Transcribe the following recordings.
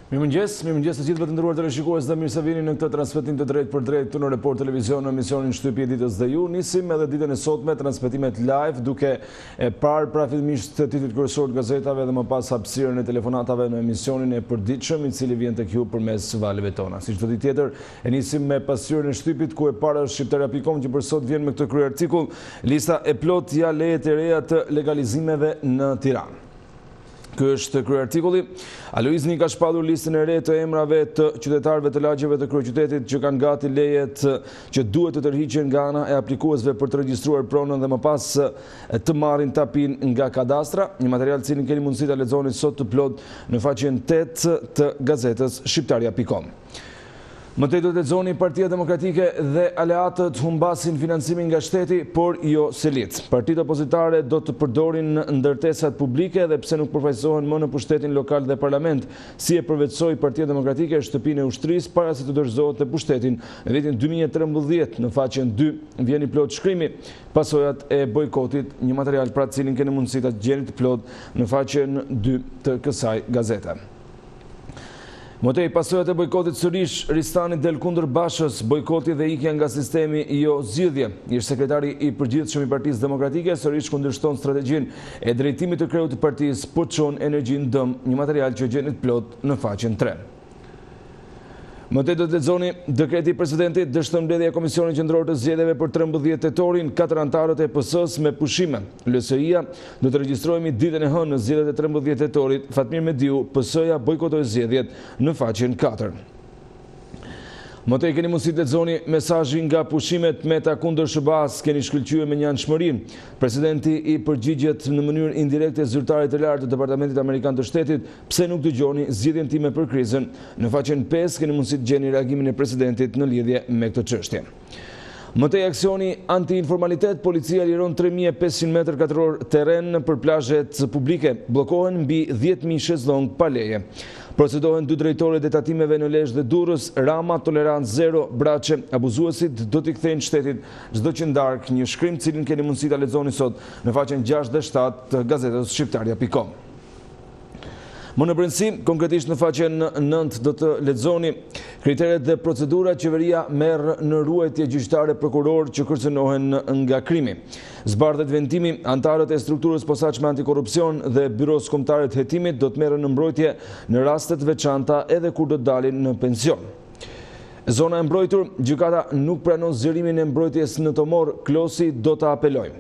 Mirëmëngjes të gjithëve të nderuar teleshikues dhe mirë se vini në këtë transmetim të drejtë për drejtë këtu në Report Televizion në emisionin Shtypi ditës dhe ju. Nisim edhe ditën e sotme transmetimet live duke e parë fillimisht titujt kryesor të gazetave dhe më pas hapësirën e telefonatave në emisionin e përditshëm i cili vjen tek ju përmes valeve tona. Si çdo ditë tjetër, e nisim me pasqyrën e Shtypit ku e para është shqiptaria.com që për sot vjen me këtë krye artikull, lista e plot ja lejet e reja të legalizimeve në Tiranë. Ky është krye artikulli. Aloizni ka shpallur listën e re të emrave të qytetarëve të lagjeve të kryeqytetit që kanë gati lejet që duhet të tërhiqen nga ana e aplikuesve për të regjistruar pronën dhe më pas të marrin tapin nga kadastra. Një material cilin keni mundësi ta lexoni sot të plot në faqen 8 të gazetës shqiptaria.com. Më tej do të lexoni Partia Demokratike dhe aleatët humbasin financimin nga shteti, por jo selit. Partitë opozitare do të përdorin në ndërtesat publike dhe pse nuk përfaqësohen më në pushtetin lokal dhe parlament, si e përvetësoi Partia Demokratike shtëpinë e ushtrisë para se të dorëzohet te pushtetin në vitin 2013. Në faqen 2 vjen i plot shkrimi pasojat e bojkotit, një material pra cilin keni mundësi ta gjeni të plot në faqen 2 të kësaj gazete. Motej, pasojat e bojkotit sërish, Ristani del kundër Bashës, bojkoti dhe ikja nga sistemi jo zgjidhje. Ish sekretari i përgjithshëm i Partisë Demokratike sërish kundërshton strategjinë e drejtimit të kreut të partisë, po çon energjinë dëm, një material që gjeni të plot në faqen 3. Mëtej do të lexoni dekreti i presidentit dështon mbledhja e Komisionit Qendror të Zgjedhjeve për 13 tetorin, 4 anëtarët e PS-s me pushime. LSI-ja do të regjistrojmë ditën e hënë në zgjedhjet e 13 tetorit. Fatmir Mediu, PS-ja bojkotoi zgjedhjet në faqen 4. Mëtej keni mundësi të lexoni mesazhin nga pushimet Meta kundër SBA-s, keni shkëlqyer me një anshmëri. Presidenti i përgjigjet në mënyrë indirekte zyrtarit të lartë të Departamentit Amerikan të Shtetit, pse nuk dëgjoni zgjidhjen time për krizën. Në faqen 5 keni mundësi të gjeni reagimin e presidentit në lidhje me këtë çështje. Mëtej aksioni anti-informalitet, policia liron 3500 metër katror terren për plazhet publike, bllokohen mbi 10.000 shezlong pa leje. Procedohen 2 drejtorët e tatimeve në Lezhë dhe Durrës, Rama tolerancë zero, Braçe, abuzuesit do t'i kthejnë shtetit çdo që ndark, një shkrim cilin keni mundësi ta lexoni sot në faqen 6 dhe 7 të gazetës shqiptaria.com. Më në brendësi, konkretisht në faqen 9 do të lexoni kriteret dhe procedurat qeveria merr në ruajtje gjyqtare prokuror që kërcënohen nga krimi. Zbardhet vendimi, antarët e strukturës posaçme antikorrupsion dhe byros kombëtare të hetimit do të merren në mbrojtje në raste të veçanta edhe kur do të dalin në pension. Zona e mbrojtur, gjykata nuk pranon zgjerimin e mbrojtjes në Tomor, Klosi do të apelojë.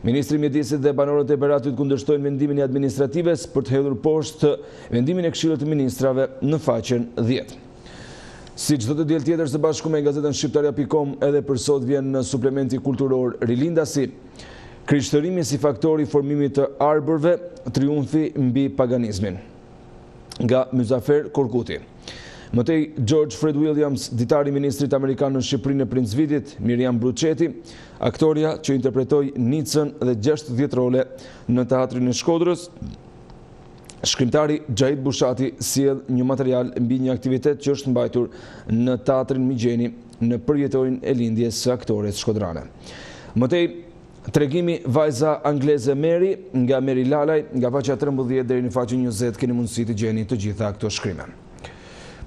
Ministri i Mjedisit dhe banorët e Beratit kundërshtojnë vendimin e administratives për të hedhur poshtë vendimin e Këshillit të Ministrave në faqen 10. Si çdo të diel tjetër së bashku me gazetën shqiptaria.com edhe për sot vjen në suplementi kulturor Rilindasi. Krishtërimi si faktori i formimit të arbërve, triumfi mbi paganizmin. Nga Myzafer Korkuti. Mëtej George Fred Williams, ditari ministrit amerikan në Shqipërinë e Princvitit, Miriam Bruçeti, aktoria që interpretoi Nicën dhe 60 role në teatrin e Shkodrës. Shkrimtari Gjahid Bushati sjell një material mbi një aktivitet që është mbajtur në teatrin Migjeni në përjetojnë e lindjes së aktores shkodrane. Mëtej tregimi vajza angleze Mary nga Mary Lalaj, nga faqja 13 deri në faqen 20 keni mundësi të gjeni të gjitha këto shkrime.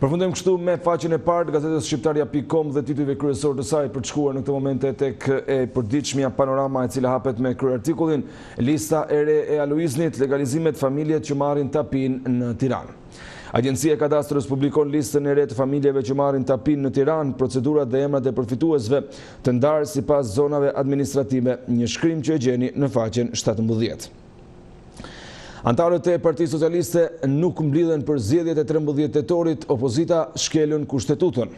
Përfundojmë kështu me faqen e parë të gazetës shqiptaria.com dhe titujve kryesor të saj për të shkuar në këtë momente tek e përditshmja panorama e cila hapet me krye artikullin lista e re e Aloiznit, legalizimet familjet që marrin tapin në Tiranë. Agjencia e Kadastrës publikon listën e re të familjeve që marrin tapin në Tiranë, procedurat dhe emrat e përfituesve të ndarë sipas zonave administrative, një shkrim që e gjeni në faqen 17. Antarët e Partisë Socialiste nuk mblidhen për zgjedhjet e 13 tetorit, opozita shkelën kushtetutën.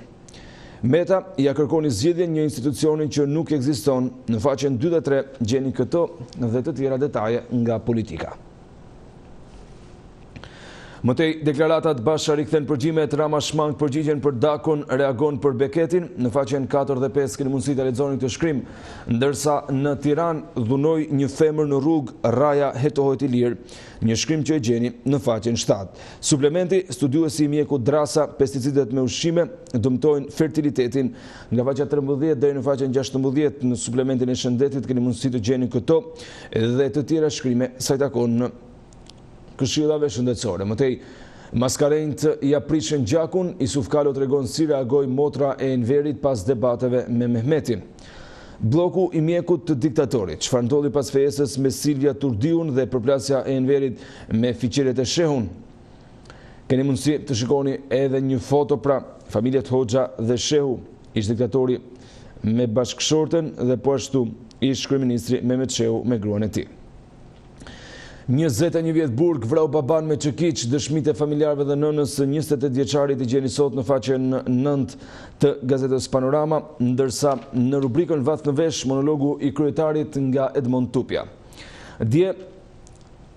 Meta ja kërkoni zgjedhjen një institucioni që nuk ekziston. Në faqen 2 dhe 3 gjeni këto dhe të tjera detaje nga politika. Mëtej, deklaratat Basha rikthen përgjimet, Rama shmang përgjigjen për Dakon, reagon për Beketin. Në faqen 4 dhe 5 keni mundësi ta lexoni këtë shkrim, ndërsa në Tiranë dhunoi një femër në rrugë, Raja hetohet i lirë. Një shkrim që e gjeni në faqen 7. Suplementi, studiuesi i mjekut Drasa, pesticidet me ushqime dëmtojnë fertilitetin. Nga faqja 13 deri në faqen 16 në suplementin e shëndetit keni mundësi të gjeni këto dhe të tjera shkrime sa i takon Këshillave shëndetësore. Mëtej, Maskarejnët i aprishen gjakun, Isuf Kalo tregon si reagoi motra e Enverit pas debateve me Mehmetin. Bloku i mjekut të diktatorit, çfarë ndodhi pas fesës me Silvia Turdiun dhe përplasja e Enverit me fiqiret e shehun. Keni mundësi të shikoni edhe një foto pra familjet Hoxha dhe Shehu, ish diktatori me bashkëshorten dhe po ashtu ish kryeministri Mehmet Shehu me gruan e tij. 21 vjet burg vrau baban me çekiç, dëshmitë e familjarëve dhe nënës së 28 vjeçarit i gjeni sot në faqen 9 të gazetës Panorama, ndërsa në rubrikën Vath në vesh monologu i kryetarit nga Edmond Tupja. Dje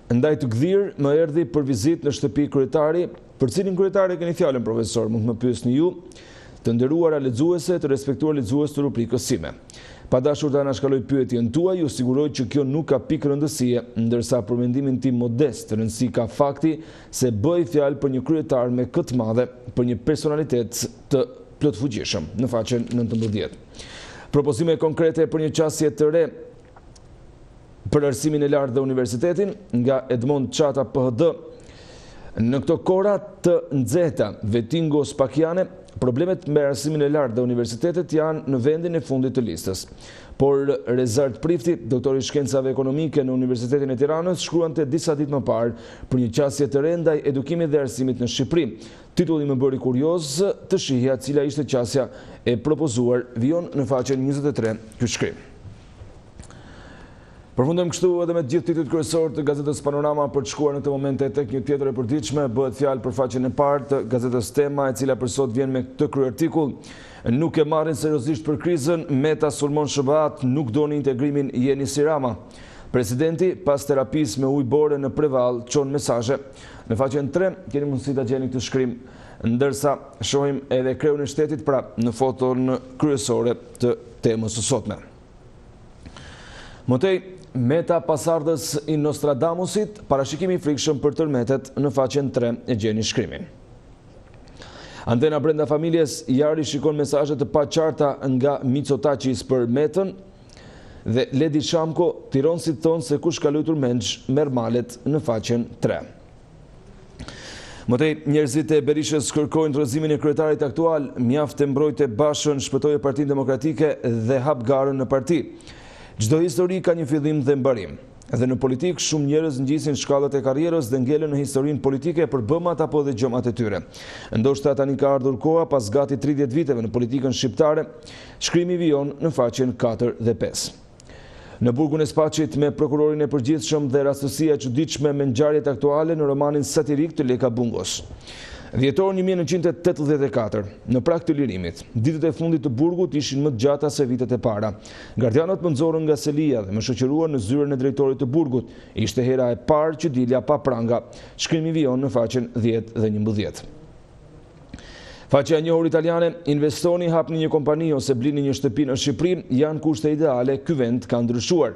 ndaj të gdhir më erdhi për vizitë në shtëpi kryetari, për cilin kryetari keni fjalën profesor, mund të më pyesni ju, të nderuara lexuese, të respektuar lexues të rubrikës sime. Pa dashur të anashkaloj pyetjen tuaj, ju siguroj që kjo nuk ka pikë rëndësie, ndërsa për mendimin tim modest, rëndësi ka fakti se bëj fjalë për një kryetar me këtë madhe, për një personalitet të plotfuqishëm, në faqen 19. Propozime konkrete për një qasje të re për arsimin e lartë dhe universitetin, nga Edmond Çata PhD. Në këto kora të nxehta, Vetingo Spakiane, problemet me arsimin e lartë dhe universitetet janë në vendin e fundit të listës. Por Rezart Prifti, doktor i shkencave ekonomike në Universitetin e Tiranës, shkruante disa ditë më parë për një qasje të re ndaj edukimit dhe arsimit në Shqipëri. Titulli më bëri kurioz të shihja cila ishte qasja e propozuar, vijon në faqen 23 ky shkrim. Përfundojmë kështu edhe me gjithë titujt kryesor të gazetës Panorama për të shkuar në këtë momente tek një tjetër e përditshme, bëhet fjalë për faqen e parë të gazetës Tema, e cila për sot vjen me këtë kryartikull. Nuk e marrin seriozisht për krizën, Meta sulmon SBA-t, nuk doni integrimin Jeni si Rama. Presidenti pas terapisë me ujë bore në Prevall çon mesazhe. Në faqen 3 keni mundësi ta gjeni këtë shkrim, ndërsa shohim edhe kreun e shtetit pra në foton kryesore të temës së sotme. Motej, Meta pasardhës i Nostradamusit, parashikimi i frikshëm për tërmetet, në faqen 3 e gjeni shkrimin. Antena brenda familjes, Jari shikon mesazhe të paqarta nga Mitsotakis për Metën dhe Ledi Shamko, tironësit thonë se kush ka luajtur mendsh merr malet, në faqen 3. Mëtej, njerëzit e Berishës kërkojnë rrëzimin e kryetarit aktual, mjaft e mbrojtë Bashën, shpëtojë Partinë Demokratike dhe hap garën në parti. Çdo histori ka një fillim dhe mbarim. Dhe në politikë shumë njerëz ngjisin shkallët e karrierës dhe ngelen në historinë politike për bëmat apo dhe gjëmat e tyre. Ndoshta tani ka ardhur koha pas gati 30 viteve në politikën shqiptare, shkrimi vijon në faqen 4 dhe 5. Në burgun e Spaqit me prokurorin e përgjithshëm dhe rastësia e çuditshme me ngjarjet aktuale në romanin satirik të Leka Bungos. Dhjetor 1984, në prag të lirimit, ditët e fundit të burgut ishin më të gjata se vitet e para. Gardianët më nxorën nga selia dhe më shoqëruan në zyrën e drejtorit të burgut. Ishte hera e parë që dilja pa pranga. Shkrimi vijon në faqen 10 dhe 11. Faqja e njohur italiane, investoni, hapni një kompani ose blini një shtëpi në Shqipëri, janë kushte ideale, ky vend ka ndryshuar.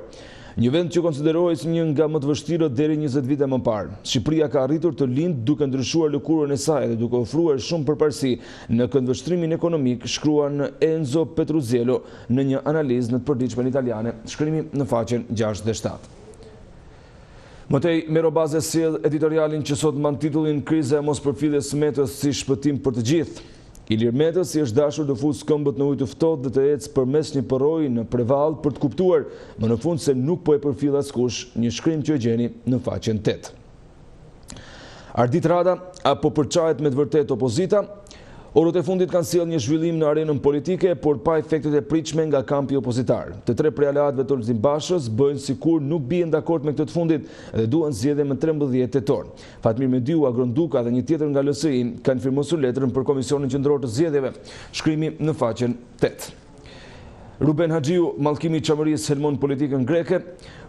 Një vend që konsiderohet një nga më të vështirët deri 20 vite më parë. Shqipëria ka arritur të lindë duke ndryshuar lëkurën e saj dhe duke ofruar shumë përparësi në këndvështrimin ekonomik, shkruan Enzo Petruzzello në një analizë në të përditshme italiane, shkrimi në faqen 6 dhe 7. Mëtej, Merobaze sjell editorialin që sot mban titullin Kriza e mospërfilljes së Metës si shpëtim për të gjithë. Ilir Metës i është dashur të fusë këmbët në ujë të ftohtë dhe të ecë përmes një përroji në Prevall për të kuptuar, më në fund se nuk po e përfill askush, një shkrim që e gjeni në faqen 8. Ardit Rada, apo përçahet me të vërtet opozita? Orët e fundit kanë sjellë një zhvillim në arenën politike, por pa efektet e pritshme nga kampi opozitar. Të tre prej aleatëve të Lulzim Bashës bëjnë sikur nuk bien dakord me këtë të fundit dhe duan zgjedhje më 13 tetor. Fatmir Mediu, Agronduka dhe një tjetër nga LSI kanë firmosur letrën për Komisionin Qendror të Zgjedhjeve. Shkrimi në faqen 8. Ruben Haxhiu, mallkimi i çamërisë helmon politikën greke,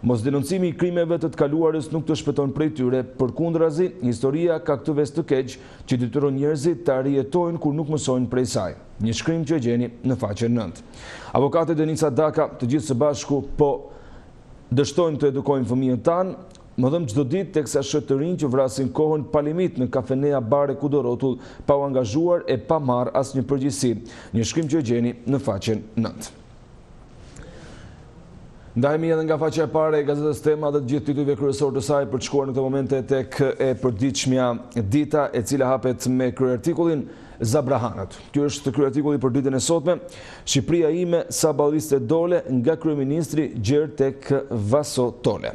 mos denoncimi i krimeve të kaluarës nuk të shpëton prej tyre, përkundrazi, historia ka këtë vesë të keq që detyron njerëzit të rijetojnë kur nuk mësojnë prej saj. Një shkrim që e gjeni në faqen 9. Avokate Denisa Daka, të gjithë së bashku po dështojnë të edukojnë fëmijët tanë, më dhëm çdo ditë teksa shëtërin që vrasin kohën pa limit në kafenea bare kudo rrotull, pa u angazhuar e pa marrë asnjë përgjegjësi. Një shkrim që e gjeni në faqen 9. Ndajemi edhe nga faqja e parë e gazetës Tema dhe të gjithë titujve kryesor të saj për të shkuar në këto momente tek e përditshmja Dita, e cila hapet me kryertikullin Zabrahanët. Ky është kryertikulli për ditën e sotme. Shqipëria ime sa balliste dole nga kryeministri gjerë tek Vaso Tole.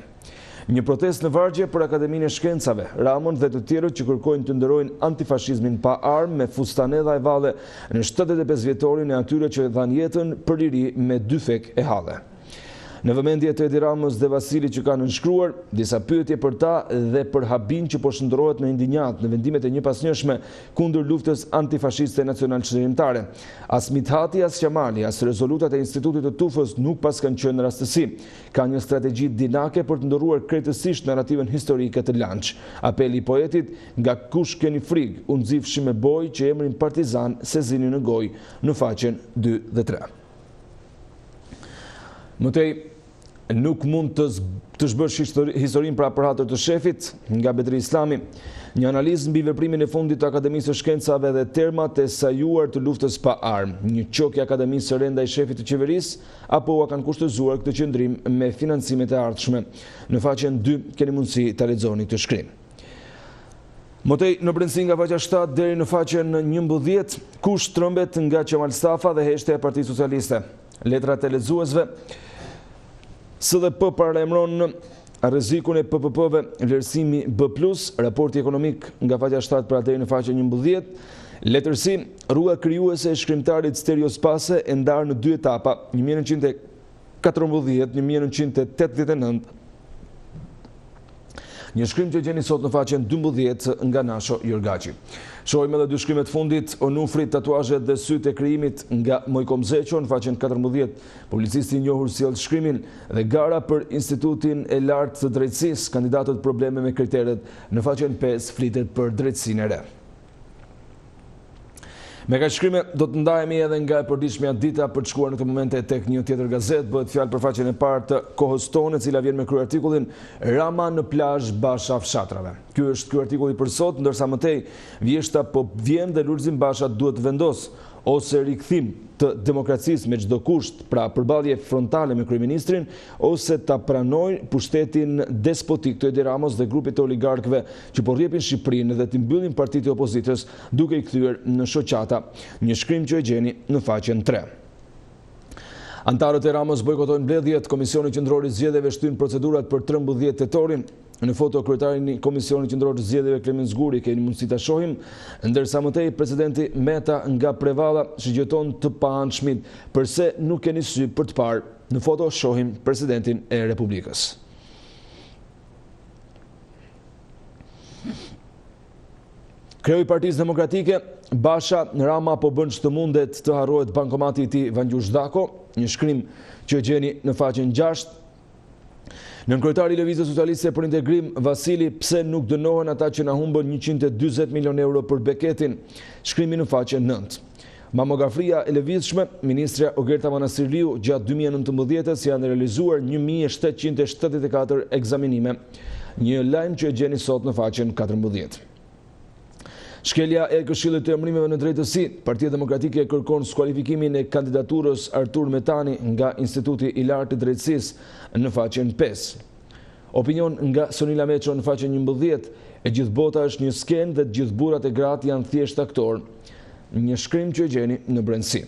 Një protestë në vargje për Akademinë e Shkencave, Ramon dhe të tjerët që kërkojnë të ndërojnë antifashizmin pa armë me fustanedha e valle në 75 vjetorin e atyre që dhanë jetën për liri me dy fek e halle. Në vëmendje të Edi Ramës dhe Vasilit që kanë nënshkruar disa pyetje për ta dhe për habin që po shndërrohet në indinjat në vendimet e njëpasnjëshme kundër luftës antifashiste nacional qëndrimtare. As Mithati, as Qamali, as rezolutat e Institutit të Tufës nuk pas kanë qenë në rastësi. Ka një strategji dinake për të ndërruar krejtësisht narrativen historike të lanç. Apeli i poetit, nga kush keni frikë, u nxifshi me boj që emrin partizan se zini në gojë, në faqen 2 dhe 3. Mëtej, nuk mund të zhbërsh historinë pra përhatër të shefit nga Bedri Islami. Një analizë mbi veprimin e fundit të Akademisë së Shkencave dhe termat e sajuar të luftës pa armë. Një qokje Akademisë së Re ndaj shefit të qeverisë, apo ua kanë kushtëzuar këtë qëndrim me financimet e ardhshme. Në faqen 2 keni mundësi ta lexoni këtë shkrim. Mëtej, në brendësi nga faqja 7 deri në faqen 11, kush trëmbet nga Qemal Stafa dhe heshtja e Partisë Socialiste. Letrat e lexuesve. SDP paralajmëron rrezikun e PPP-ve, vlerësimi B+, raporti ekonomik nga faqja 7 pra deri në faqen 11. Letërsi, rruga krijuese e shkrimtarit Stereospase e ndarë në 2 etapa, 1914-1989. Një shkrim që gjeni sot në faqen 12 nga Nasho Jorgaçi. Shohim edhe 2 shkrimet fundit, Onufri, tatuazhet dhe sytë e krijimit nga Mojko Mzeqo në faqen 14. Publicisti i njohur sjell shkrimin dhe gara për Institutin e Lartë të Drejtësisë, kandidatët probleme me kriteret në faqen 5 flitet për drejtësinë e re. Me ka shkrime do të ndajemi edhe nga e përditshmja Dita për të shkuar në këtë momente tek një tjetër gazet, bëhet fjalë për faqen e parë të Kohës Tonë, e cila vjen me kryertikullin Rama në plazh Basha fshatrave. Ky është kryertikulli për sot, ndërsa mëtej vjeshta po vjen dhe Lulzim Basha duhet të vendos ose rikthim të demokracisë me çdo kusht, pra përballje frontale me kryeministrin, ose ta pranojnë pushtetin despotik të Edi Ramos dhe grupit të oligarkëve që po rrjepin Shqipërinë dhe të mbyllin partitë e opozitës duke i kthyer në shoqata. Një shkrim që e gjeni në faqen 3. Antarët e Ramos bojkotojnë mbledhjet, Komisioni Qendror i Zgjedhjeve shtyn procedurat për 13 tetorin. Në foto kryetarin e Komisionit Qendror të Zgjedhjeve Klemen Zguri keni mundësi ta shohim, ndërsa mëtej presidenti Meta nga Prevalla shigjeton të paanshmit përse nuk keni sy për të parë. Në foto shohim presidentin e Republikës. Kreu i Partisë Demokratike, Basha, Rama po bën ç'të mundet të harrohet bankomati i tij Vangjush Dako, një shkrim që gjeni në faqen 6. Nënkryetari i Lëvizjes Socialiste për Integrim, Vasili, pse nuk dënohen ata që na humbën 140 milion euro për beketin, shkrimi në faqen 9. Mamografia e lëvizshme, ministrja Ogerta Manastirliu, gjatë 2019-s janë realizuar 1774 ekzaminime. Një lajm që e gjeni sot në faqen 14. Shkelja e Këshillit të Emërimeve në Drejtësi, Partia Demokratike kërkon skualifikimin e kandidaturës Artur Metani nga Instituti i Lartë të Drejtësisë në faqen 5. Opinion nga Sonila Meço në faqen 11, e gjithë bota është një skenë dhe gjithë burrat e gratë janë thjesht aktorë. Një shkrim që e gjeni në brendësi.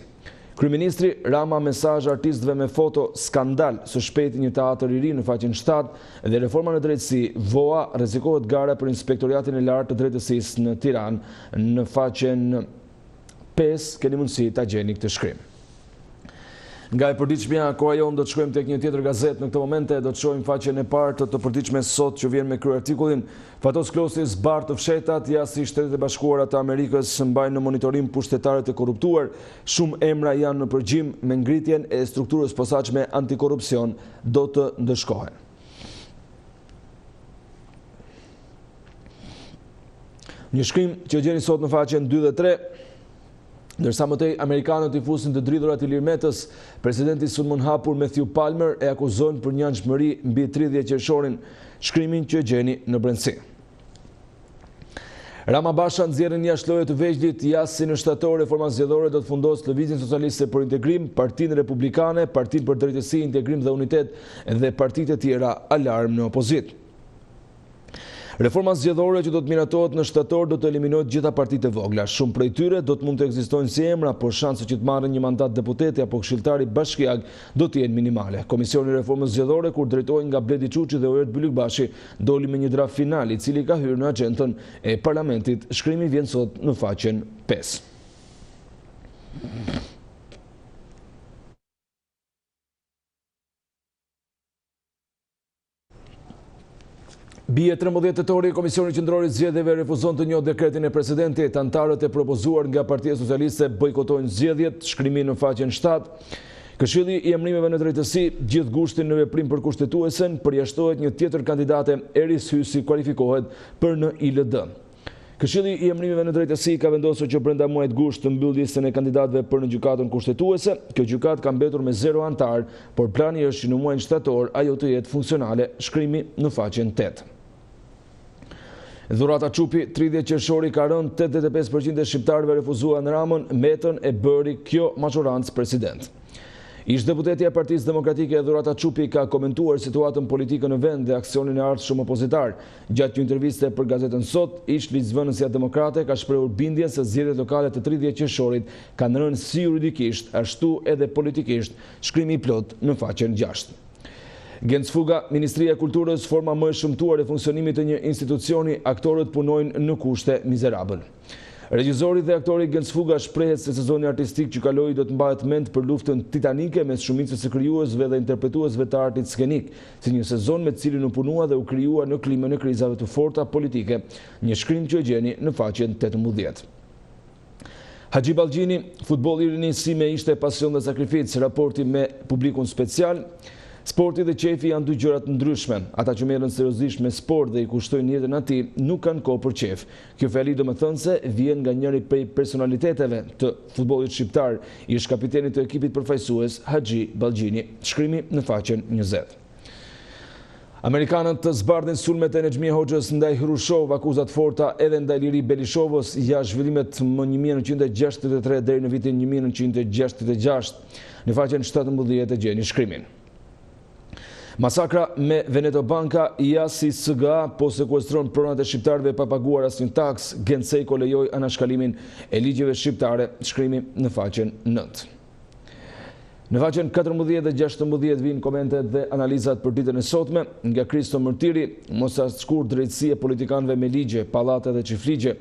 Kryeministri Rama mesazh artistëve me foto skandal së shpejti një teatër i ri në faqen 7 dhe reforma në drejtësi VOA rrezikohet gara për Inspektoriatin e Lartë të Drejtësisë në Tiranë në faqen 5 keni mundësi ta gjeni këtë shkrim. Nga e përditshmja koha jon do të shkojmë tek një tjetër gazet në këtë momente, do të shohim faqen e parë të përditshmes sot që vjen me kryertikullin Fatos Klosi zbar të fshetat, jashtë Shtetet e Bashkuara të Amerikës mbajnë në monitorim pushtetarët e korruptuar, shumë emra janë në përgjim me ngritjen e strukturës posaçme antikorrupsion do të ndëshkohen. Një shkrim që gjeni sot në faqen 2 dhe 3. Ndërsa mëtej amerikanët i fusin të dridhurat i Lirmetës, presidenti sulmon hapur Matthew Palmer e akuzojnë për një anxhmëri mbi 30 qershorin, shkrimin që gjeni në brendësi. Rama Basha nxjerrin jashtë lojë të veçlit, si në shtator reforma zgjedhore do të fundosë Lëvizjen Socialiste për Integrim, Partinë Republikane, Partinë për Drejtësi, Integrim dhe Unitet dhe partitë e tjera alarm në opozit. Reforma zgjedhore që do të miratohet në shtator do të eliminojë gjitha partitë e vogla. Shumë prej tyre do të mund të ekzistojnë si emra, por shanset që të marrin një mandat deputeti apo këshilltari bashkiak do të jenë minimale. Komisioni i reformës zgjedhore, kur drejtohej nga Bledi Çuçi dhe Oert Bylykbashi, doli me një draft final i cili ka hyrë në agjendën e parlamentit. Shkrimi vjen sot në faqen 5. Bie 13 tetori, Komisioni Qendror i Zgjedhjeve refuzon të njohë dekretin e presidentit. Antarët e propozuar nga Partia Socialiste bojkotojnë zgjedhjet, shkrimi në faqen 7. Këshilli i emrimeve në drejtësi gjithë Gushtin në veprim për kushtetuesen, përjashtohet një tjetër kandidate, Eris Hysi kualifikohet për në ILD. Këshilli i emrimeve në drejtësi ka vendosur që brenda muajit gusht të mbyll listën e kandidatëve për në gjykatën kushtetuese. Kjo gjykatë ka mbetur me 0 antar, por plani është që në muajin shtator ajo të jetë funksionale, shkrimi në faqen 8. Dhurata Çupi, 30 qershori ka rënë 85% e shqiptarëve refuzuan Ramën, metën e bëri kjo majorancë president. Ish deputetja e Partisë Demokratike Dhurata Çupi ka komentuar situatën politike në vend dhe aksionin e ardhshëm opozitar. Gjatë një interviste për gazetën Sot, ish ligjvënësja demokrate ka shprehur bindjen se zgjedhjet lokale të 30 qershorit kanë rënë si juridikisht, ashtu edhe politikisht, shkrimi i plot në faqen 6. Gjencfuga, Ministria e Kulturës, forma më e shëmtuar e funksionimit të një institucioni, aktorët punojnë në kushte mizerabël. Regjizori dhe aktori Gjencfuga shprehet se sezoni artistik që kaloi do të mbahet mend për luftën titanike mes shumicës së krijuesve dhe interpretuesve të artit skenik, si një sezon me të cilin u punua dhe u krijua në klimën e krizave të forta politike, një shkrim që e gjeni në faqen 18. Haxhi Ballgjini, futbolli i rini si me ishte pasion dhe sakrificë, raporti me publikun special. Sporti dhe qefi janë dy gjëra të ndryshme. Ata që merren seriozisht me sport dhe i kushtojnë jetën atij nuk kanë kohë për qef. Kjo fjali domethënse vjen nga njëri prej personaliteteve të futbollit shqiptar, ish kapiteni të ekipit përfaqësues Haxhi Ballgjini, shkrimi në faqen 20. Amerikanët të zbardhin sulmet e Nexhmi Hoxhës ndaj Hrushov, akuzat forta edhe ndaj Liri Belishovës, zhvillimet më 1963 deri në vitin 1966. Në faqen 17 e gjeni shkrimin. Masakra me Veneto Banka, si SGA po sekuestron pronat e shqiptarëve pa paguar asnjë taks, Gensejko lejoi anashkalimin e ligjeve shqiptare, shkrimi në faqen 9. Në faqen 14 dhe 16 vijnë komentet dhe analizat për ditën e sotme, nga Kristo Mërtiri, mos as shkur drejtësi e politikanëve me ligje, pallate dhe çiftligje.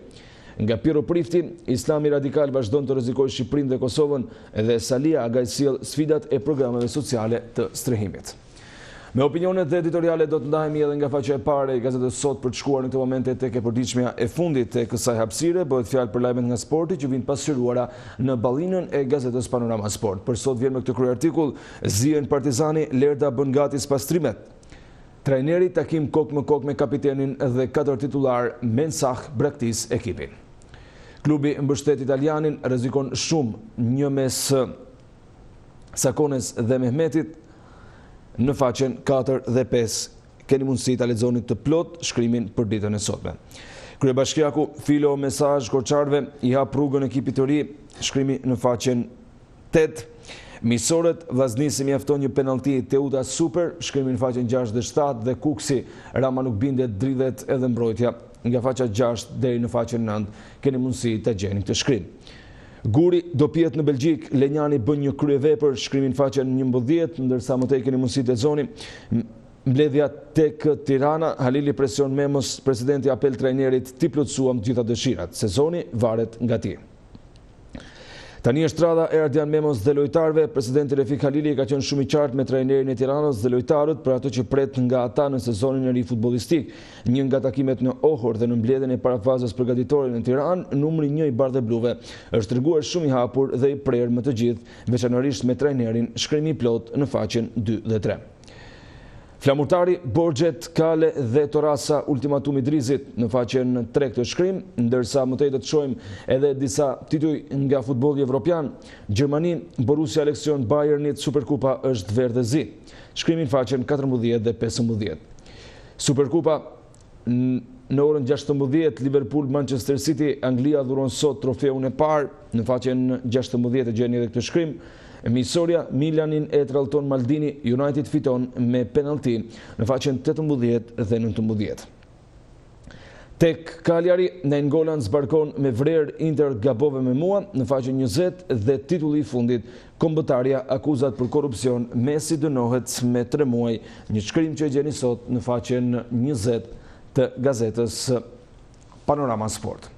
Nga Piro Prifti, Islami radikal vazhdon të rrezikojë Shqipërinë dhe Kosovën, dhe Salia Agaj sjell sfidat e programeve sociale të strehimit. Me opinionet dhe editoriale do të ndahemi edhe nga faqja e parë e gazetës Sot për të shkuar në këtë momente tek e përditshmja e fundit të kësaj hapësire. Bëhet fjalë për lajmet nga sporti që vijnë pasqyruara në ballinën e gazetës Panorama Sport. Për sot vjen me këtë kryartikull, zihen Partizani, Lerda bën gati spastrimet. Trajneri takim kok me kapitenin dhe 4 titullar Mensah braktis ekipin. Klubi mbështet italianin, rrezikon shumë një mes Sakones dhe Mehmetit. Në faqen 4 dhe 5 keni mundësi ta lexoni të plot shkrimin për ditën e sotme. Kryebashkiaku filo mesazh Korçarëve, i hap rrugën ekipit të ri, shkrimi në faqen 8. Misorët, Vllaznisi mjafton një penallti Teuta super, shkrimi në faqen 6 dhe 7 dhe Kuksi, Rama nuk bindet, dridhet edhe mbrojtja. Nga faqja 6 deri në faqen 9 keni mundësi ta gjeni këtë shkrim. Guri do pjet në Belgjik, Lenjani bën një kryevepër, shkrimin faqen 11, ndërsa më tej keni mundësi të lexoni. Mbledhja tek Tirana, Halili presion Memos, presidenti apel trajnerit ti plotësuam të gjitha dëshirat. Sezoni varet nga ti. Tani është rradha e Ardian Memos dhe lojtarëve. Presidenti Refik Halili ka qenë shumë i qartë me trajnerin e Tiranës dhe lojtarët për ato që pret nga ata në sezonin e ri futbollistik. Një nga takimet në Ohor dhe në mbledhjen e parafazës përgatitore në Tiranë, numri 1 i bardhë bluve është treguar shumë i hapur dhe i prerë me të gjithë, veçanërisht me trajnerin, shkrimi i plot në faqen 2 dhe 3. Flamurtari, Borxhet, Kale dhe Torasa ultimatum i Drizit në faqen 3 këtë shkrim, ndërsa më tej do të shohim edhe disa tituj nga futbolli evropian. Gjermani, Borussia leksion Bayernit, Superkupa është verdh dhe zi. Shkrimi në faqen 14 dhe 15. Superkupa Në orën 16, Liverpool-Manchester City, Anglia dhuron sot trofeun e parë. Në faqen 16 e gjeni edhe këtë shkrim. Emisoria, Milanin e trallton Maldini, United fiton me penalti. Në faqen 18 dhe 19. Tek Cagliari, Nainggolan zbarkon me vrerë, Inter gabove me mua. Në faqen 20 dhe titulli i fundit, kombëtarja akuzat për korrupsion, Messi dënohet me 3 muaj. Një shkrim që e gjeni sot në faqen 20 të gazetës Panorama Sport.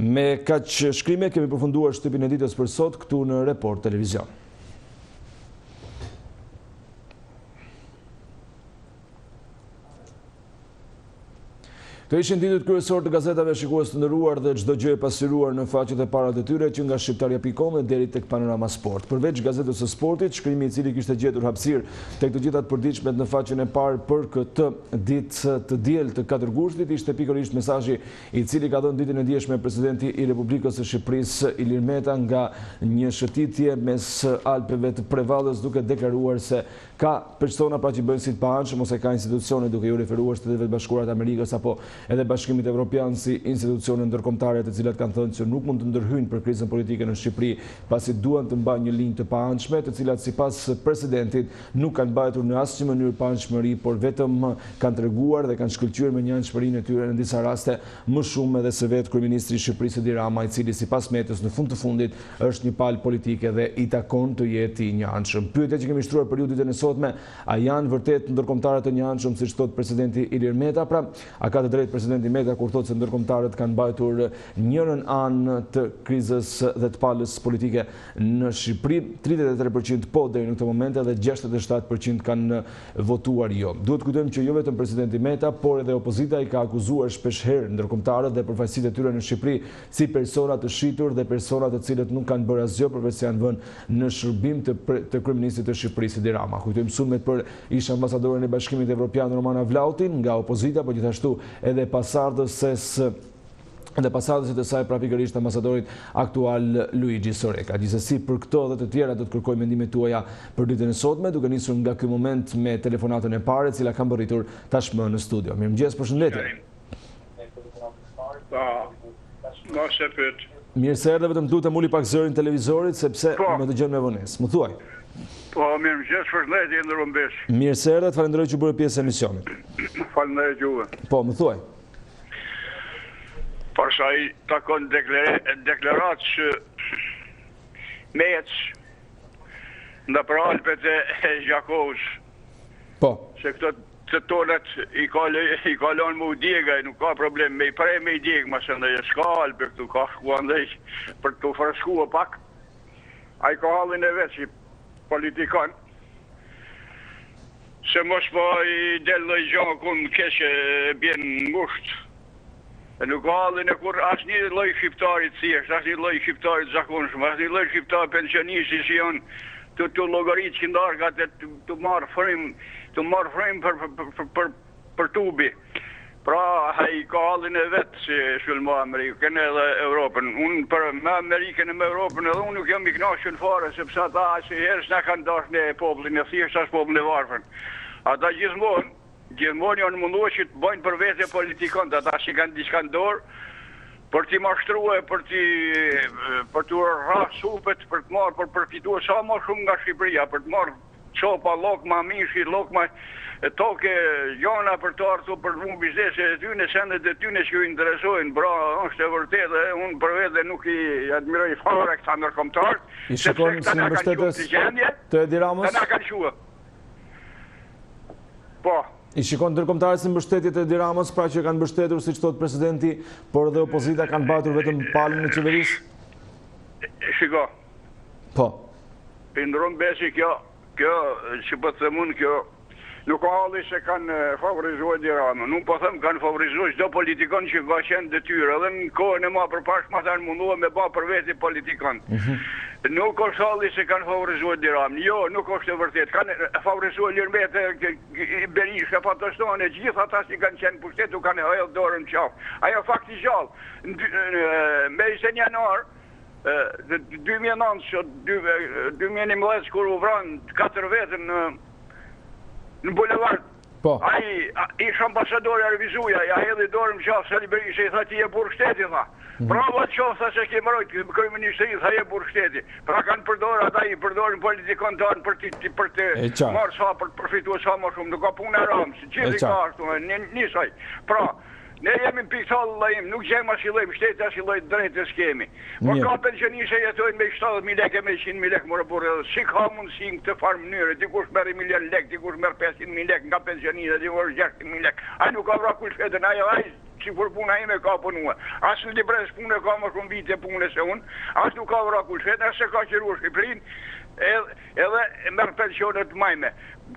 Me kaq shkrime kemi përfunduar shtypin e ditës për sot këtu në Report Televizion. Të ishin ditët kryesor të gazetave, shikues të nderuar, dhe çdo gjë e pasqyruar në faqet e para të tyre që nga shqiptaria.com deri tek Panorama Sport. Përveç gazetës së sportit, shkrimi i cili kishte gjetur hapësirë tek të gjitha të përditshmet në faqen e parë për këtë ditë të diel të 4 gushtit, ishte pikërisht mesazhi i cili ka dhënë ditën e dieshme presidenti i Republikës së Shqipërisë Ilir Meta nga një shëtitje mes Alpeve të Prevallës, duke deklaruar se ka persona pra që bëjnë si të paanshëm ose ka institucione, duke ju referuar Shtetet Bashkuara të Amerikës apo edhe Bashkimit Evropian si institucione ndërkombëtare të cilat kanë thënë se nuk mund të ndërhyjnë për krizën politike në Shqipëri, pasi duan të mbajnë një linjë të paanshme, të cilat sipas presidentit nuk kanë mbajtur në asnjë mënyrë paanshmëri, por vetëm kanë treguar dhe kanë shkëlqyer me një anshmërinë e tyre në disa raste më shumë edhe se vetë kryeministri i Shqipërisë Edi Rama, i cili sipas Metës në fund të fundit është një palë politike dhe i takon të jetë i njëanshëm. Pyetja që kemi shtruar për ju ditën e sotme, a janë vërtet ndërkombëtarët të njëanshëm siç thot presidenti Ilir Meta? Pra, a ka të drejtë presidenti Meta kur thotë se ndërkombëtarët kanë mbajtur njërin anë të krizës dhe të palës politike në Shqipëri? 33% po deri në këtë moment dhe 67% kanë votuar jo. Duhet kujtojmë që jo vetëm presidenti Meta, por edhe opozita i ka akuzuar shpeshherë ndërkombëtarët dhe përfaqësitë e tyre në Shqipëri si persona të shitur dhe persona të cilët nuk kanë bërë asgjë përveç se janë vënë në shërbim të kryeministit të Shqipërisë Edi Rama. Kujtojmë sulmet për ish ambasadorin e Bashkimit Evropian Romana Vlautin nga opozita, por gjithashtu edhe pasardhësit e saj, pra pikërisht ambasadorit aktual Luigi Soreka. Gjithsesi, për këto dhe të tjera do të kërkoj mendimet tuaja për ditën e sotme, duke nisur nga ky moment me telefonatën e parë, e cila ka mbërritur tashmë në studio. Mirëmëngjes, përshëndetje. Mirë se erdhe, vetëm lutem uli pak zërin televizorit sepse më dëgjon me vonesë. Më thuaj. Po, mirëmëngjes, përshëndetje ndër Rumbesh. Mirë se erdhe, falenderoj që bëre pjesë e emisionit. Falenderoj juve. Po, më thuaj. Përsa i takon deklarat që mec nda për Alpet e Gjakovës. Po. Se këto të tonet i kalon më u djegaj, nuk ka problem me i prej me i djeg, ma se ndaj e s'ka Alpe këtu, ka shkua ndaj për të fërskua pak. A i ka halin e vetë që politikan, se mos po i del dhe i gjohë kun keshe bjen në Gusht. E nuk ka halin e kur asë një loj shqiptarit thjesht, asë një loj shqiptarit zakonshëm, asë një loj shqiptarit pensionisti që janë të logaritë që ndarkat e të marë frim për tubi. Pra, i ka halin e vetë si shulma Amerikën edhe Europën. Unë për me Amerikën e me Europën edhe unë nuk jam i knaqën fare, sepse ata si herës ne kanë dash në poplin e thjesht as poplin e varfën. Ata gjithmonë janë munduar që të bëjnë për vete politikant, ata që kanë diçka në dorë, për t'i mashtruhe, për t'u rrah supet, për të marrë, për përfituar sa më shumë nga Shqipëria, për të marrë çopa, lokma, mishi, lokma, toke, jona për të artu, për mu biznese e tyne, sendet e tyne që ju interesojnë, bra, është e vërtet, dhe unë për vete nuk i admiroj fare këta ndërkombëtarët, I shikon si mbështetës të Edi Ramës? Këta na kanë quë. Po. I shikon ndërkombëtarët si mbështetjet e Edi Ramës, pra që kanë mbështetur, siç thot presidenti, por dhe opozita kanë mbajtur vetëm palën në qeverisë? Shiko. Po. Pindron besi kjo që po të themun kjo, nuk ka halli se kanë favorizuar Edi Ramën. Nuk po them kanë favorizuar çdo politikon që ka qenë detyrë, edhe në kohën e ma përpashme ata munduan me bë për veti politikon. Nuk është halli se kanë favorizuar Edi Ramën. Jo, nuk është e vërtet. Kanë favorizuar Ilir Meta, Berisha, Fatostone, gjithë ata që kanë qenë pushtetu kanë hajë dorën në qafë. Ajo fakti gjallë. Me 20 janar 2011 kur u vranë 4 vetën në bulevard Po. Ai ish ambasadori Arvizuja, ja hedhi dorën më qafë Sali Berisha, i tha ti je burg shteti, tha. Bravo atë qofë, tha se ke mërojt, kryeministri, tha je burg shteti. Pra kanë përdorë, ata i përdorin politikon tonë për të marrë sa, për të përfitu sa më shumë, nuk ka punë e ramës, gjithi ka ashtu, njësaj. Pra, ne jemi në pikëtallë lajim, nuk gjemë asilojmë, shteti asilojtë drejtës kemi. Por ka pensionishe jetojnë me 70.000 lek e me 100.000 lek mërë burë, si ka mundësi në këtë farë mënyre, dikush merë 1 milion lek, dikush merë 500.000 lek nga pensionishe, dikush 600.000 lek. A nuk ka vra kull fetën, a që për puna ime ka punua. Asë në libres punë ka më shumë vite punë se unë, asë nuk ka vra kull fetën, asë ka qiru Shqiprin, edhe merë pensionet majme.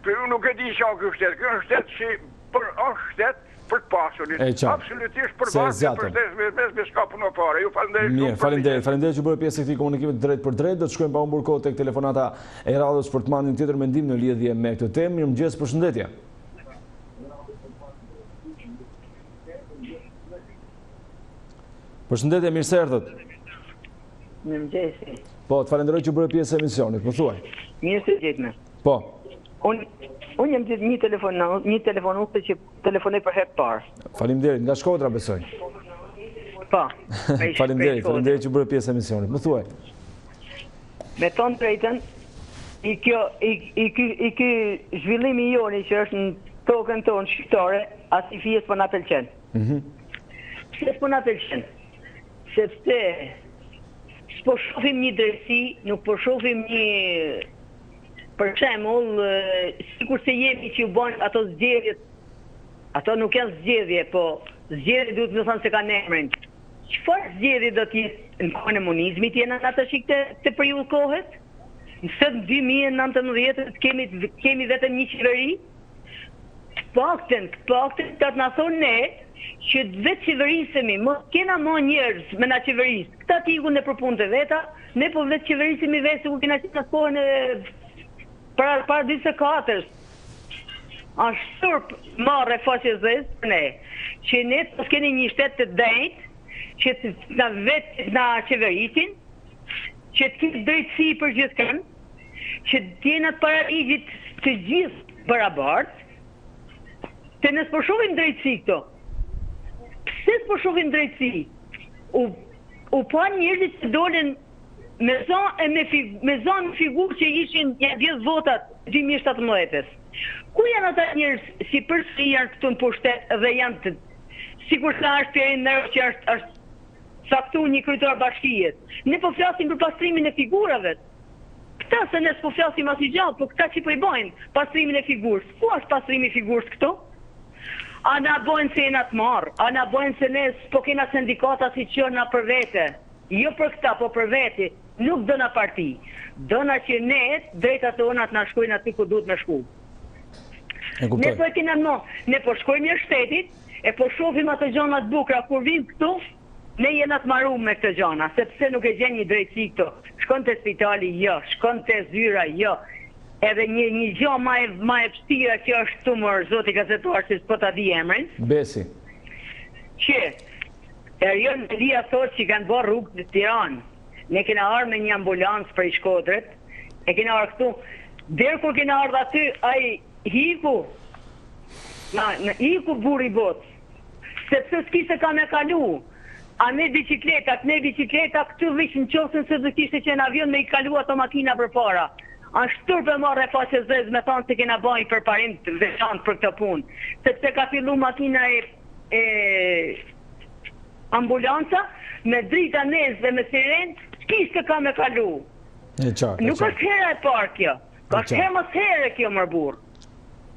Për nuk e di që kjo shtetë që për shtetë për të pasurit. Absolutisht për bashkë, për shtetë me s'ka punë pare. Ju falenderit shumë. Mirë, falenderit që bërë pjesë e këtij komunikimit drejt për drejt. Do të shkojmë pa humbur kohë tek telefonata e radhës për të marrë një tjetër mendim në lidhje me këtë temë. Mirëmëngjes, përshëndetje. Përshëndetje, mirë se erdhët. Mirëmëngjes. Po, të falenderoj që bërë pjesë e emisionit. Më thuaj. Mirë se gjetme. Po. Unë jam gjithë një telefonuse që telefonoj për herë parë. Faleminderit, nga Shkodra besoj. Po. Faleminderit që bërë pjesë e emisionit. Më thuaj. Me tonë drejtën, i ky zhvillimi joni që është në tokën tonë shqiptare, as i fjes për nga pëlqen. Pse s'po nga pëlqen? Sepse s'po shohim një drejtësi, nuk po shohim një... Për shembull, sikur se jemi që u bën ato zgjedhjet, ato nuk janë zgjedhje, po zgjedhje duhet të thonë se kanë emrin. Çfarë zgjedhje do të jetë në kohën e komunizmit janë ata që të periudhë kohet? Në 2019 kemi vetëm një qeveri. Paktën të të na thonë ne që vetë qeverisemi, mos kena më njerëz me na qeveris. Këta tikun në përpunë të veta, ne po vetë qeverisemi vetë ku kena qenë në kohën e para 24. Ashtë surp marrë faqe zezë për ne, që ne të s'keni një shtetë të drejtë, që të na vetë na qeverisin, që të kitë drejtësi për gjithë kënë, që të jenat para ligjit të gjithë barabartë, të nësë përshovim drejtësi këto. Pse s'përshovim drejtësi? U pa njërëzit që dolen me zonë figurë që ishin janë 10 votat 2017. Ku janë ata njerëz si përsi janë këtu në pushtet dhe janë të sikur sa është Pierin Nero që është saktu një kryetar bashkijet. Ne po flasim për pastrimin e figurave. Këta se ne s'po flasim as i gjallë, po këta që po i bojnë pastrimin e figurës. Ku është pastrimi i figurës këtu? A na bojnë se jena të marrë, a na bojnë se ne s'po kena sindikata si që na për vete. Jo për këta, po për veti. Nuk dëna parti. Dëna që ne, drejta të onat na shkojnë aty ku duhet me shku. Ne po e kena ne po shkojmë një shtetit, e po shofim atë gjanat bukra, kur vim këtu, ne jena të maru me këtë gjana, sepse nuk e gjen një drejtësi këtu. Shkon të spitali, jo, shkon të zyra, jo. Edhe një gjë ma e vështira që është të mërë, zoti gazetuar, që s'po ta di emrin. Besi. Që, Erion Elia thotë që kanë bërë rrugë në Tiranë. Ne kena arë me një ambulancë për i Shkodrët, e kena arë këtu. Derë kur kena arë dhe aty, ai hiku, hiku buri botë, sepse s'kise ka me kalu. A ne bicikleta këtu vishë në qosën se dhe kishte që në avion me i kalu ato makina për para. Ashtë tërpe marrë e faqe zezë me thonë se kena bëjë për parim të veçantë për këtë punë. Sepse ka fillu makina e ambulanca, me drita nezë dhe me sirenë, s'kishte ka me kalu. Nuk është hera e parë kjo. Ka është herë mos herë kjo mërë burë.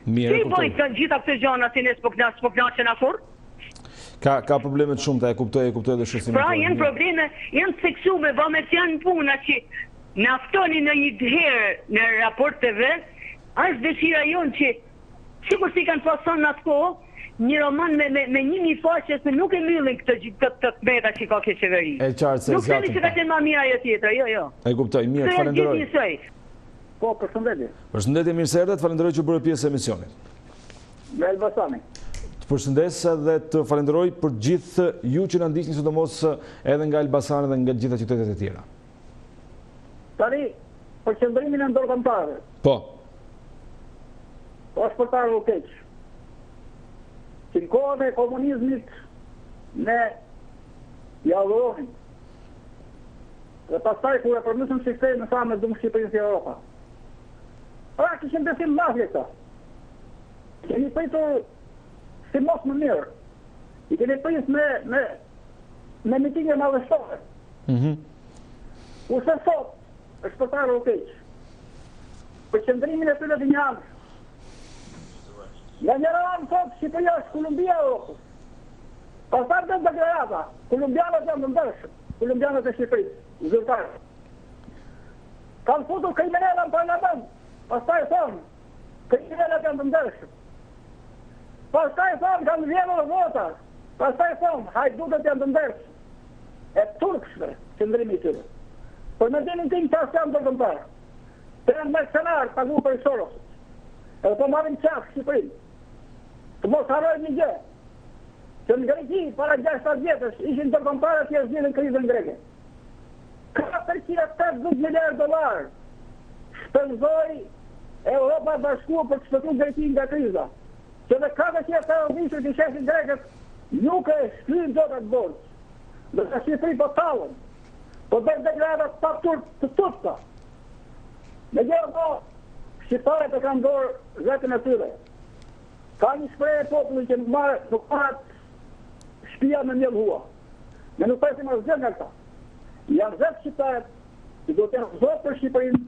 Si bojnë të gjitha këtë gjana si ne s'po knaqen akur? Ka problemet shumë, ta e kuptoj dhe shësimin. Pra, janë probleme, janë seksume, ba me të janë puna që naftoni në një herë në raport të vetë, është dëshira jonë që, sikur si kanë pason në atë kohë, një roman me 1.000 faqe se nuk e myllin këtë meta që ka kjo qeveri. E qartë se nuk themi që ka qenë ma mira jo tjetër, jo. E kuptoj, mirë, të falenderoj. Po, përshëndetje. Përshëndetje, mirë se erdhët, falenderoj që bërë pjesë e emisionit. Me Elbasani. Të përshëndesë dhe të falenderoj për gjithë ju që në ndishin sidomos edhe nga Elbasani dhe nga gjitha qytetet e tjera. Tani, për qëndrimin e ndorëkombëtare. Po. Po është për të ardhur keq. që në kohën e komunizmit ne jallëronin. Dhe pastaj kur e përmysëm sistemi në thamë dhumë Shqipërinë si Europa. Pra kishim besim mafje këta. Keni pritur si mos më mirë. I keni pris me mitinge madhështore. Kurse sot, është përtarë o keq. Për qëndrimin e tyre të një anë. Nga njëra anë sot, Shqipëria është Kolumbia e Europës. Pastaj dhe deklarata, kolumbianët janë të ndërshëm, kolumbianët e Shqipërisë, zyrtarë. Kanë futur kriminella në parlament, pastaj thonë, kriminellat janë të ndërshëm. Pastaj thonë, kanë vjedhur vota, pastaj thonë, hajdutët janë të ndërshëm. E turkshme, qëndrimi i tyre. Por me dinin tim qasë janë të këmparë. Të janë mercenarë, pagu për Sorosët. Edhe po marim qafë Shqipërinë. Të mos harrojnë një gjë. Që në Greki, para 60 vjetës, ishin të këmparë të jashtë në krizën greke. 480 miliardë dollar shpenzoi Europa bashkuar për të shpëtuar Greqinë nga kriza. Që dhe 400 vite të shefin grekët nuk e shkryin dot atë borxh. Dhe ka Shqipëri po tallën. Po bërë deklaratat pa të tutta. Me gjë po, shqiptarët e kanë dorë vetën e tyre. Ka një shprehje e popullit që nuk marrat shtëpia me miell hua. Ne nuk presim asgjë nga këta. Janë vetë shqiptarët që do të jenë zotë për Shqipërinë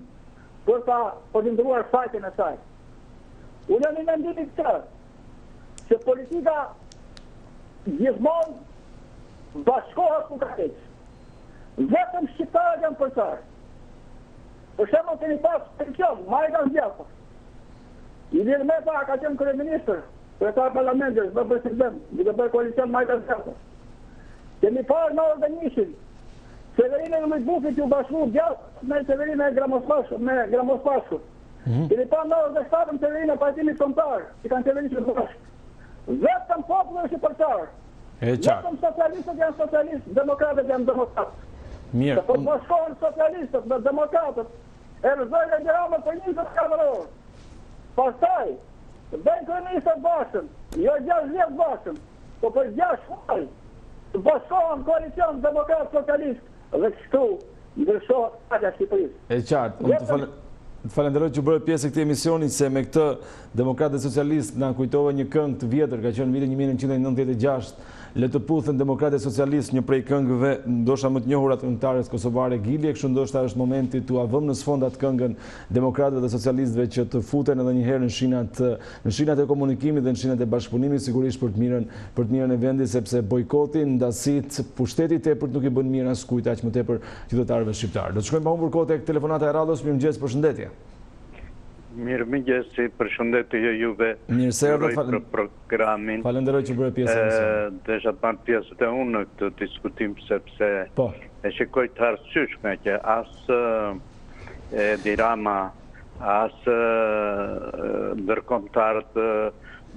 për ta përndruar fajtin e saj. Unë jam i mendimit këtë, që politika gjithmonë bashkohet ku ka keq. Vetëm shqiptarët janë përçarë. Për shembull keni pas pension, Majka Zgjata. I Ilir Meta ka qenë kryeministër, kryetar parlamentit, bë president, duke bërë koalicion Majka Zgjata. Kemi parë në organishin Severinë e Lujbufit ju bashku gjatë me Severinë e Gramospashku. Kemi parë në orë Severinë e Partimit Kombëtar, që kanë qeverisur bashkë. Vetëm populli është i përçarë. Vetëm socialistët janë socialistë, demokratët janë demokratë. Mirë. Po bashkohen socialistët me demokratët, e rëzojnë e gjëramë për 24 orë. Pastaj, bëjnë kryeministët bashkën, jo 60 bashkën, po për 6 muaj, të bashkohen koalicion demokratë socialistë, dhe kështu ndryshohet paqja e Shqipërisë. E qartë, unë të falenderoj që bërë pjesë e këtij emisioni, se me këtë demokratët socialistë na kujtove një këngë të vjetër, ka qenë vitin 1996, Le të puthen demokratët socialistë, një prej këngëve ndoshta më të njohura të këngëtares kosovare Gili, kështu ndoshta është momenti tu vëmë në sfond atë këngën demokratëve dhe socialistëve që të futen edhe një herë në shinat e komunikimit dhe në shinat e bashkëpunimit, sigurisht për të mirën e vendit, sepse bojkoti, ndasit, pushteti tepër nuk i bën mirë askujt, aq më tepër qytetarëve shqiptarë. Do të shkojmë pa humbur kohë tek telefonata e radhës. Mirëmëngjes, përshëndetje. Mirëmëngjes, përshëndetje juve. Mirë se erdhët për programin. Falenderoj që bëre pjesë e emisionit. Desha të marr pjesë të unë në këtë diskutim sepse e shikoj të arsyeshme që as Edi Rama, as ndërkombëtarët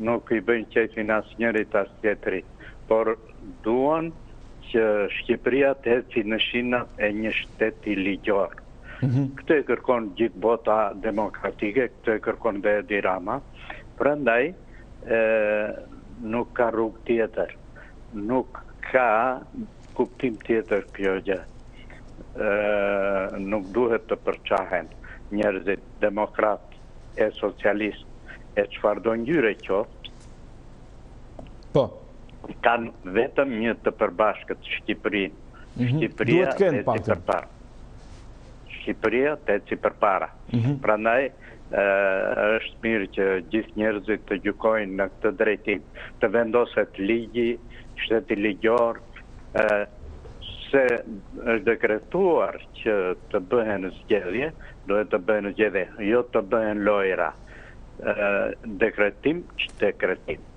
nuk i bëjnë qefin asnjërit as tjetrit, por duan që Shqipëria të ecë në shinat e një shteti ligjor. Këtë e kërkon gjithë bota demokratike, këtë e kërkon dhe Edi Rama. Prandaj nuk ka rrugë tjetër, nuk ka kuptim tjetër kjo gjë. Nuk duhet të përçahen njerëzit demokrat e socialist e çfarëdo ngjyre qoftë. Po. Kanë vetëm një të përbashkët Shqipërinë. Shqipëria eci përpara. Shqipëria të eci përpara. Prandaj është mirë që gjithë njerëzit të gjykojnë në këtë drejtim, të vendoset ligji, shteti ligjor, se është dekretuar që të bëhen zgjedhje, duhet të bëhen zgjedhje, jo të bëhen lojra. Dekretim që dekretim.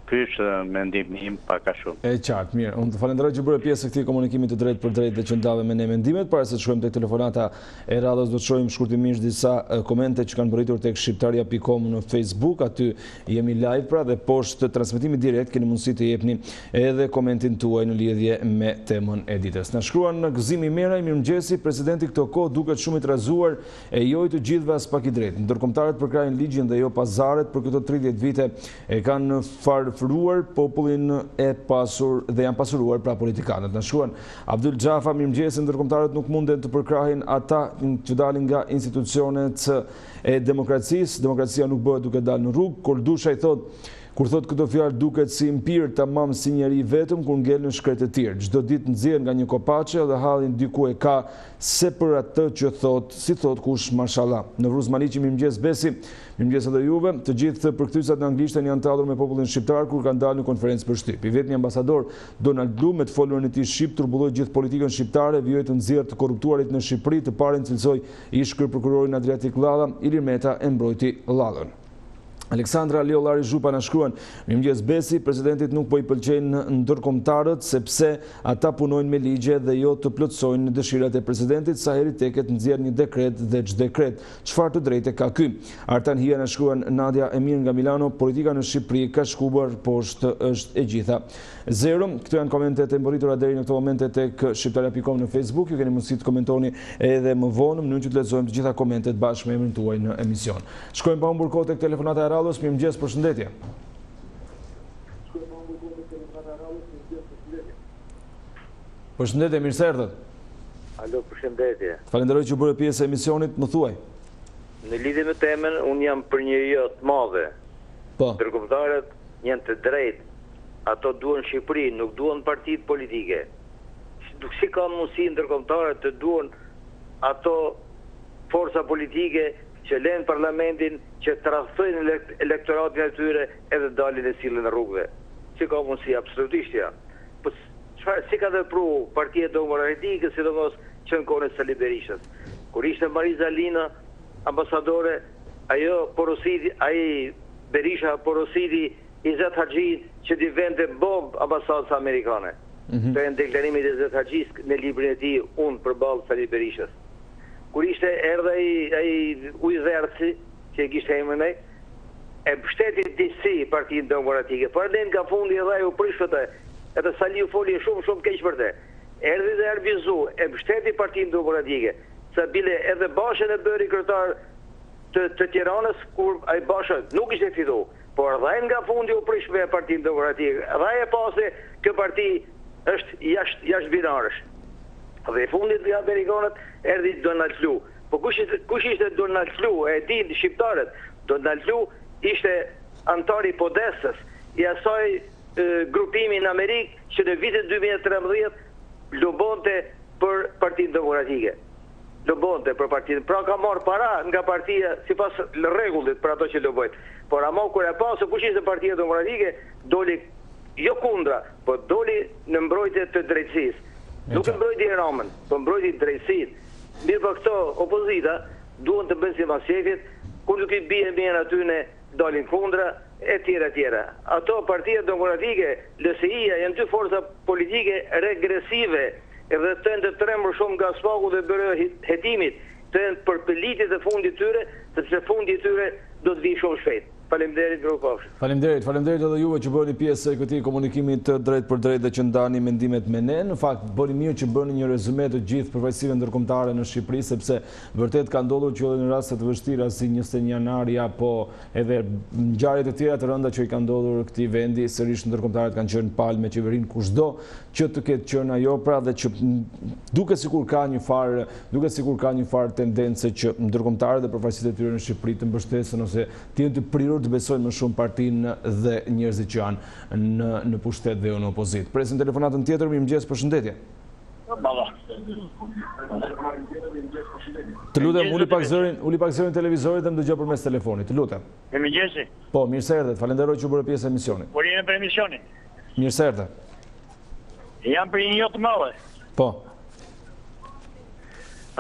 Ky është mendimi im pak a shumë. E qartë, mirë. Unë të falenderoj që bëre pjesë e këtij komunikimi të drejtë për drejtë dhe që ndave me ne mendimet. Para se të shkojmë tek telefonata e radhës, do të shohim shkurtimisht disa komente që kanë bërritur tek shqiptaria.com në Facebook. Aty jemi live pra dhe poshtë transmetimi direkt keni mundësi të jepni edhe komentin tuaj në lidhje me temën e ditës. Na shkruan në Gëzimi Meraj, mirëmëngjesi, presidenti këto kohë duket shumë i trazuar e joj të gjithëve as pak i drejtë. Ndërkombëtarët përkrajnë ligjin dhe jo pazaret për këto 30 vite e kanë varfëruar popullin e pasur dhe janë pasuruar pra politikanët. Na shkruan Abdul Xhafa, mirëmëngjes, ndërkombëtarët nuk munden të përkrahin ata që dalin nga institucionet e demokracisë. Demokracia nuk bëhet duke dalë në rrugë. Koldusha i thot, kur thot këto fjalë duket si impir tamam si njeri vetëm kur ngel në shkretë të tjerë. Çdo ditë nxjerr nga një kopaçe dhe hallin diku e ka se për atë që thot, si thot kush mashallah. Në Vruz Maliqi, mirëmëngjes Besi, mirëmëngjes edhe juve. Të gjithë përkthyesat në anglishtën janë tallur me popullin shqiptar kur kanë dalë në konferencë për Shtyp. I vetmi ambasador Donald Blum me të folurën e tij shqip turbulloi gjithë politikën shqiptare, vijoi të nxjerrë të korruptuarit në Shqipëri, të parën cilësoi ish kryeprokurorin Adriatik Llalla, Ilir Meta e mbrojti Llallën. Aleksandra Leolari Zhupa na shkruan, mirëmëngjes Besi, presidentit nuk po i pëlqejnë ndërkombëtarët sepse ata punojnë me ligje dhe jo të plotësojnë dëshirat e presidentit, sa heri teket nxjerr një dekret dhe ç'dekret. Çfarë të drejtë ka ky? Artan Hia na shkruan, Nadia Emir nga Milano, politika në Shqipëri ka shkuar poshtë, është e gjitha zero. Këto janë komentet e mbërritura deri në këtë moment tek shqiptaria.com në Facebook. Ju keni mundësi të komentoni edhe më vonë, mënyrë që të lexojmë të gjitha komentet bashkë me emrin tuaj në emision. Shkojmë pa humbur kohë tek telefonata e radhës. Mirëmëngjes, përshëndetje. Përshëndetje, mirë se erdhët. Alo, përshëndetje. Falenderoj që bëre pjesë e emisionit, më thuaj. Në lidhje me temën, unë jam për një jo të madhe. Po. Ndërkombëtarët janë të drejtë. Ato duan Shqipëri, nuk duan partitë politike. Si ka mundësi ndërkombëtarët të duan ato forca politike që lënë parlamentin që tradhtojnë elektoratin e tyre edhe dalin e sillen në rrugëve. Si ka mundësi, absolutisht ja. Po si ka vepruar Partia Demokratike, sidomos që në kohën e Sali Berishës. Kur ishte Mariza Lina ambasadore, ajo porositi, ai Berisha porositi Izet Haxhin që t'i vende bombë ambasadës amerikane. Të e në deklarimit e Izet Haxhis në librin e tij, unë përballë Sali Berishës. Kur ishte erdhe ai Ujzerci, që e kishte emrin ai, e mbështeti disi Partinë Demokratike. Por edhe nga fundi edhe ai u prishte, edhe Saliu foli shumë keq për të. Erdhi dhe arvizu, e mbështeti Partinë Demokratike, sa bile edhe Bashën e bëri kryetar të Tiranës, kur ai Basha nuk ishte fitu. Por dhe nga fundi u prish me Partinë Demokratike. Dhe e pasi kjo parti është jashtë binarësh. Dhe i fundit nga Amerikanët erdhi Donald Flu. Po kush ishte Donald Flu? E din shqiptarët. Donald Flu ishte antari podestës i asaj grupimi në Amerikë që në vitin 2013 lobonte për Partinë Demokratike. Lobonte për partinë. Pra ka marrë para nga partia sipas rregullit për ato që lobojt. Por ama kur e pa se kush ishte Partia Demokratike, doli jo kundra, po doli në mbrojtje të drejtësisë. Nuk e mbrojti Ramën, po mbrojti drejtësinë. Mirë po këto opozita duan të bëjnë si masjefit, kur nuk i bie mirë aty ne dalin kundra, e tjera. Ato Partia Demokratike, LSI-ja janë dy forca politike regresive, edhe të në të tremër shumë nga spaku dhe bërë hetimit, të në përpëlitit e fundit tyre, sepse fundit tyre do të vi shumë shpejt. Faleminderit për u pafshë. Faleminderit edhe juve që bëni pjesë e këtij komunikimi të drejt për drejt dhe që ndani mendimet me ne. Në fakt, bëni mirë që bëni një rezume të gjithë përfaqësive ndërkombëtare në Shqipëri, sepse vërtet ka ndodhur që edhe në raste të vështira si 21 janari apo edhe ngjarje të tjera të rënda që i kanë ndodhur këtij vendi, sërish ndërkombëtarët kanë qenë palë me qeverinë kushdo që të ketë qenë ajo, pra dhe që duket sikur ka një farë tendence që ndërkombëtarët dhe përfaqësitë e tyre në Shqipëri të mbështesen ose të jenë të prirur të besojnë më shumë partinë dhe njerëzit që janë në pushtet dhe jo në opozit. Presim telefonatën tjetër, mirëmëngjes, përshëndetje. Të lutem, uli pak zërin televizorit dhe më dëgjoj përmes telefonit. Të lutem. Mirëmëngjesi. Po, mirë se erdhët. Falenderoj që bëre pjesë e emisionit. Por jemi për emisionin. Mirë se erdhët. Jam për një të madhe. Po.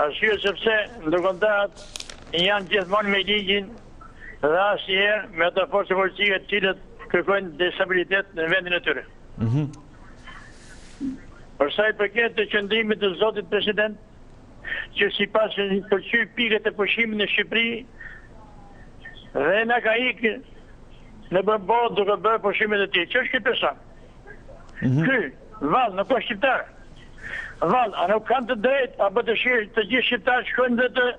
Arsye sepse ndërkombëtarët janë gjithmonë me ligjin dhe asnjëherë me ato forca politike të cilët kërkojnë destabilitet në vendin e tyre. Për sa i përket të qëndrimit të zotit president, që sipas i përqyj pikët e pushimit në Shqipëri dhe na ka ikë në bërbotë duke bërë pushimet e tij. Që është ky person? Ky vallë nuk është shqiptar. Vallë, a nuk kanë të drejtë apo dëshirë të gjithë shqiptarë shkojnë dhe të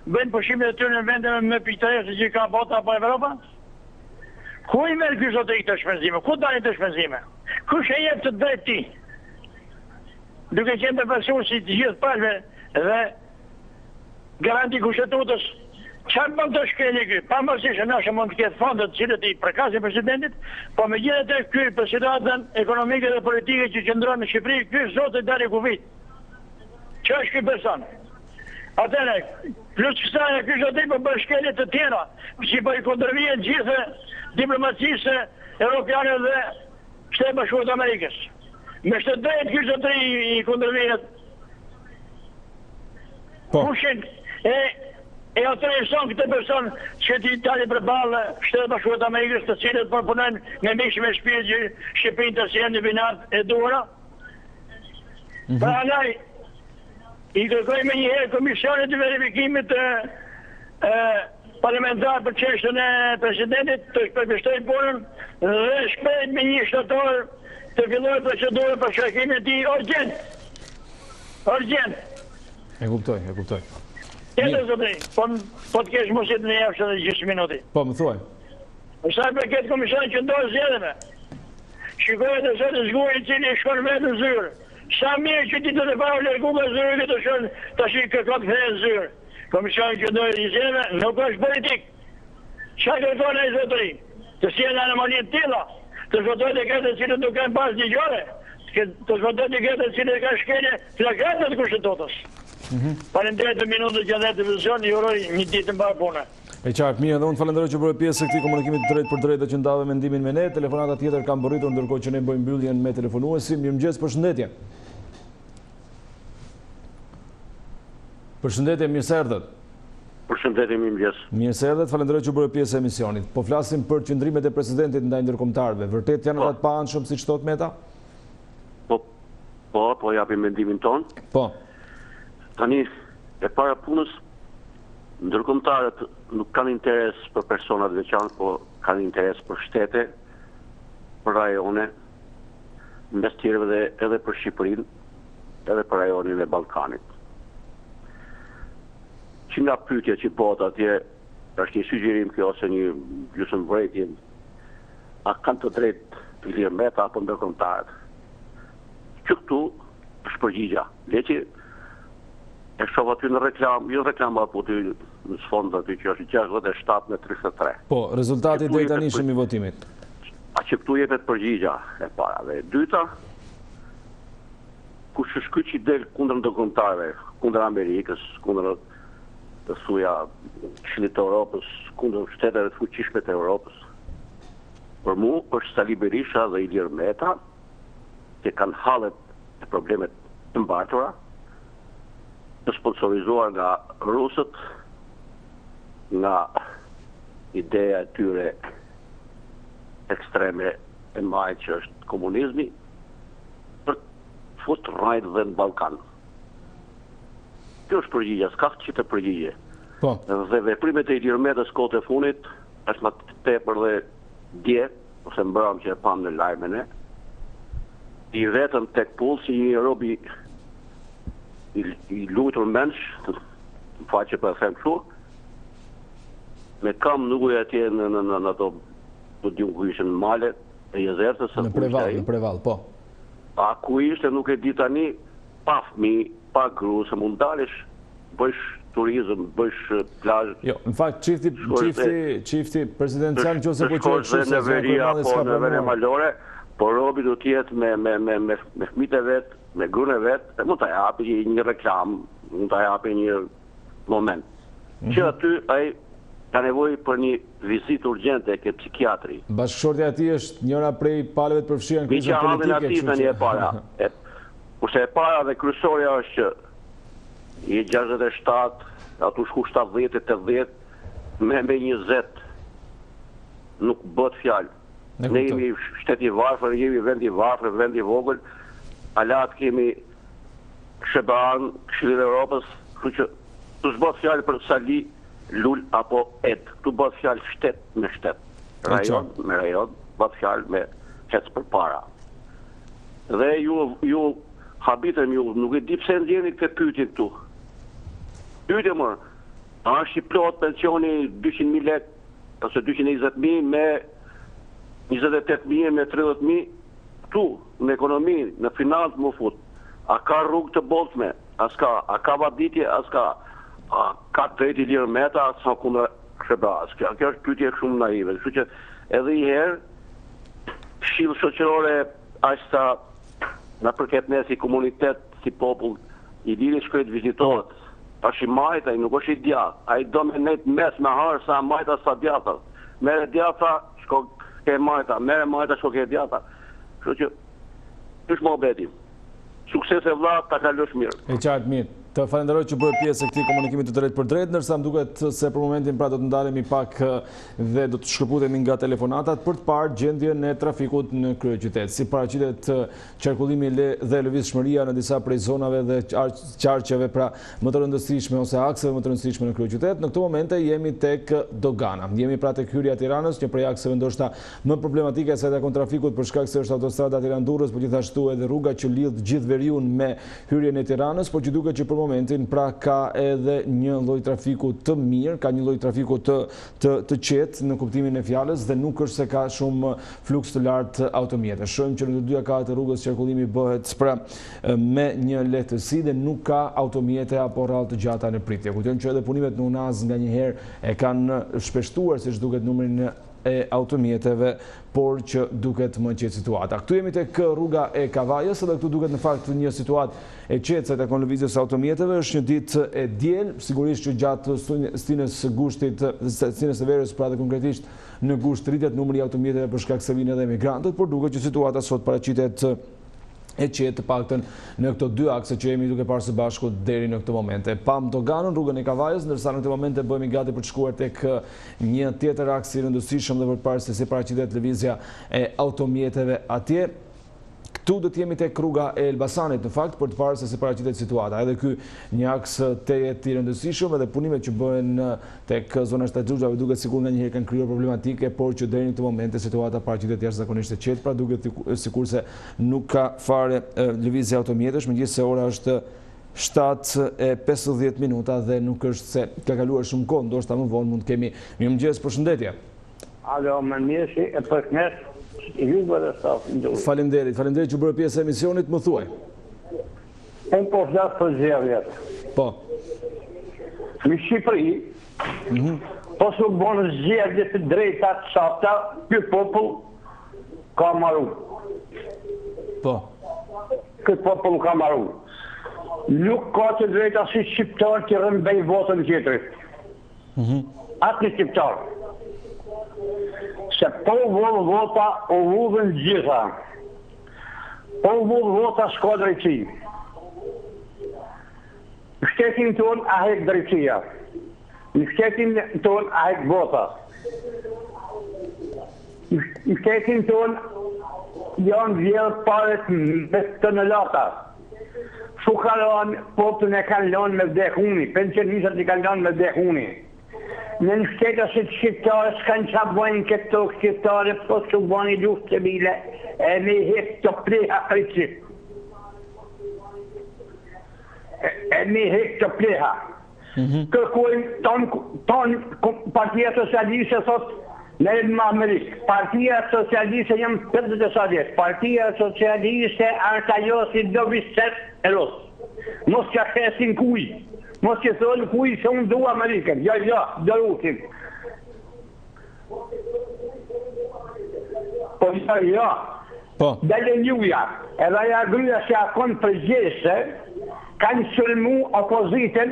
bëjnë pushimet e tyre në vende më piktoreske që ka bota apo Evropa? Ku i merr ky zotëri të shpenzime? Ku dalin të shpenzime? Kush e jep të drejtë ti? Duke qenë përfaqësues si të gjithë palëve dhe garanti kushtetutës, çfarë bën të shkeli ky? Pavarësisht nëse mund të ketë fondet të cilët i përkasin presidentit, po megjithatë ky për situatën ekonomike dhe politike që qëndron në Shqipëri, ky zoti dali kuvit. Ç'është ky person? Atëre, plus kësaj ky zoti po bën shkelje të tjera, që po i kundërvijen gjithë diplomacisë europiane dhe Shtetet Bashkuara të Amerikës. Me shtë drejt ky zotëri i kundërvijet. Kushin e autorizohen këtë person që t'i dali përballë Shtetet Bashkuara të Amerikës, të cilët përpunojnë me mish me shpirt që Shqipërinë të sjellin në vinart e duhura. Pra ndaj i kërkojmë një herë Komisionit të verifikimit parlamentar për çështën e presidentit të përmbështetë punën dhe shpejt me 1 shtator të fillojë procedurën për shkarkimin e tij urgjent. Urgjent. E kuptoj. Tjetër zotëri, po të kesh mosit në javë edhe gjysmë minuti. Po, më thuaj. Për sa i përket komisionit që ndodh zgjedhjeve. Shikoj të zotë zguri i cili shkon vetë në zyrë. Sa mirë që ti të të parë lërgu nga zyrë këtë shkon të shi kërkot këthe në zyrë. Komisionit që ndodh zgjedhjeve nuk është politik. Qa kërkon e zotëri? Të sjellë anomalitë tilla, të zvotojnë e këtë cilët nuk kanë pas ligjore, të zvotojnë e këtë cilët kanë shkelje flagrante të kushtetutës. Faleminderit për minutën që dhe televizion, ju uroj një ditë të mbarë pune. E qartë, mirë, dhe unë falenderoj që bërë pjesë e këtij komunikimit të drejtë për drejtë që ndave mendimin me ne. Telefonata tjetër kam bërritur ndërkohë që ne bëjmë mbylljen me telefonuesin. Mirëmëngjes, përshëndetje. Përshëndetje, mirë se erdhët. Përshëndetje, mirëmëngjes. Mirë se erdhët, falenderoj që bërë pjesë e emisionit. Po flasim për qëndrimet e presidentit ndaj ndërkombëtarëve. Vërtet janë ata të paanshëm siç thotë Meta? Po japim mendimin ton. Po. Tani, e para punës, ndërkombëtarët nuk kanë interes për personat veçantë, po kanë interes për shtete, për rajone, mes tjerëve dhe edhe për Shqipërinë, edhe për rajonin e Ballkanit. Që nga pyetja që bëhet atje, është një sugjerim kjo ose një gjysmëvërejtje, a kanë të drejtë Ilir Meta apo ndërkombëtarët? Që këtu është përgjigja. Leqi e shoh aty në reklam, jo reklam apo aty në sfond aty që është 67-33. Po, rezultati deri tani ishim i votimit. A që këtu jepet përgjigja e para. Dhe e dyta, kush është ky që del kundër ndërkombëtarëve, kundër Amerikës, kundër të thuja Këshillit të Europës, kundër shteteve të fuqishme të Europës. Për mu është Sali Berisha dhe Ilir Meta, që kanë hallet e problemet të mbartura, të sponsorizuar nga rusët, nga ideja e tyre ekstreme e majtë që është komunizmi, për të futur rajt dhe në Ballkan. Kjo është përgjigja, s'ka që të përgjigje. Po. Dhe veprimet e Ilir Metës kohët e funit, është më të tepër dhe dje, ose mbrëm që e pam në lajmene, i vetëm tek pull si një robi i lutur mensh, në faqe për e them kështu, me kam nuk uj atje në ato të djungujshën në male e jezertës. Në preval, po. A ku ishte nuk e di tani, pa fëmi, pa gru, se mund dalish, bësh turizm, bësh plazh. Jo, në fakt çifti presidencial nëse po quhet kështu në Veria apo në vende malore, por robi do të jetë me fëmijët e vet, me gruan e vet, e mund ta japi një reklam, mund ta japi një moment. Që aty ai ka nevojë për një vizitë urgjente ke psikiatri. Bashkëshortja e tij është njëra prej palëve të përfshira në krizën politike, kështu që e para. Kurse e para dhe kryesorja është që i 67, atu shku 70-80, me 20, nuk bët fjalë. Ne jemi shteti varfër, jemi vendi varfër, vendi vogël, alat kemi Sheban, Këshillit e Europës, kështu që tu s'bët fjalë për Sali, Lul apo Ed, tu bët fjalë shtet me shtet, rajon me rajon, bët fjalë me hec për para. Dhe ju habitëm ju, nuk e di pse ndjeni këtë pyetje këtu. Pyetje më, a është i plot pensioni 200.000 lek, ose 220.000 me 28.000 me 30.000 tu, në ekonomi, në financë më fut. A ka rrugë të boltme? Aska. A ka vaditje? Aska. A ka drejt i lirë meta? Sa kundra shëbras. Kjo është pyetje shumë naive. Kështu që edhe i herë, këshillë shoqërore aq sa na përket ne si komunitet, si popull, i dini shkret vizitohet. Tash i majta, i nuk është i djatë. A i do me nejt mes me harë sa majta sa djata. Mere djata, shko ke majta. Mere majta, shko ke djata. Kështu që, është më betim. Sukses e vlla, ta kalosh mirë. E qartë mirë. Të falenderoj që bëhet pjesë e këtij komunikimi të drejtë për drejtë, ndërsa më duket se për momentin pra do të ndalemi pak dhe do të shkëputemi nga telefonatat për të parë gjendjen e trafikut në kryeqytet. Si paraqitet qarkullimi dhe lëvizshmëria në disa prej zonave dhe qarqeve pra më të rëndësishme ose akseve më të rëndësishme në kryeqytet. Në këto momente jemi tek dogana. Jemi pra tek hyrja e Tiranës, një prej akseve ndoshta më problematike sa takon trafikut për shkak se është autostrada Tiranë-Durrës, por gjithashtu edhe rruga që lidh gjithë veriun me hyrjen e Tiranës, por që duket që për momentin pra ka edhe një lloj trafiku të mirë, ka një lloj trafiku të qetë në kuptimin e fjalës dhe nuk është se ka shumë fluks të lartë automjete. Shohim që në të dyja katet e rrugës qarkullimi bëhet pra me një lehtësi dhe nuk ka automjete apo rrallë të gjata në pritje. Kujtojmë që edhe punimet në UNAZ nganjëherë e kanë shpeshtuar siç duket numrin e automjeteve, por që duket më qetë situata. Këtu jemi tek rruga e Kavajës, edhe këtu duket në fakt një situatë e qetë sa takon lëvizjes së automjeteve. Është një ditë e diel, sigurisht që gjatë stinës së Gushtit, stinës së verës, pra dhe konkretisht në Gusht rritet numri i automjeteve për shkak se vinë edhe emigrantët, por duket që situata sot paraqitet e qetë të paktën në këto dy akse që jemi duke parë së bashku deri në këtë moment. Pam doganën rrugën e Kavajës, ndërsa në këtë moment bëhemi gati për të shkuar tek një tjetër aks i rëndësishëm dhe për të parë se si paraqitet lëvizja e automjeteve atje. Këtu do të jemi tek rruga e Elbasanit në fakt për të parë se si paraqitet situata. Edhe ky një aks tejet i rëndësishëm edhe punimet që bëhen tek zona Shtat Xhuxhave duket sikur nganjëherë kanë krijuar problematike, por që deri në këtë moment situata paraqitet jashtëzakonisht e qetë, pra duket sikurse nuk ka fare lëvizje automjetesh, megjithëse ora është 7:50 minuta dhe nuk është se ka kaluar shumë kohë, ndoshta më vonë mund të kemi. Mirëmëngjes, përshëndetje. Alo, më mirë, e përshëndes. Faleminderit që bërë pjesë e emisionit, më thuaj. Unë po flas për zgjedhjet. Po. Në Shqipëri, po su bënë zgjedhje të drejta të sakta, ky popull ka marru. Po. Ky popull ka marru. Nuk ka të drejta si shqiptar që rëmbej votën tjetrit. Atë një shqiptar. Se po vull vota, o vullën gjitha. Po vull vota s'ka drejtësi. Në shtetin ton a hek drejtësia. Në shtetin ton a hek vota. Në shtetin ton janë vjerë paret me të në lata. Fukaron, popën e kanë lanë me vdekuni, pensionistat i kanë lanë me vdekuni. Në në shtetë si të shqiptare s'kanë qa bojnë këto shqiptare, po s'u bojnë luftë të bile, e me hek të pleha rëqip. E me hek të pleha. Kërkojnë tonë Partia Socialiste thot në më Amerikë. Partia Socialiste jam 50 vjetë. Partia Socialiste është ajo si do viset e rosë. Mos që shesin kuj. Mos që thonë kuj se unë du Amerikën. Ja, do rutim. Po ja. Dhe njuja. Edhe ja gryja që akon përgjese, kanë sëlmu opozitën,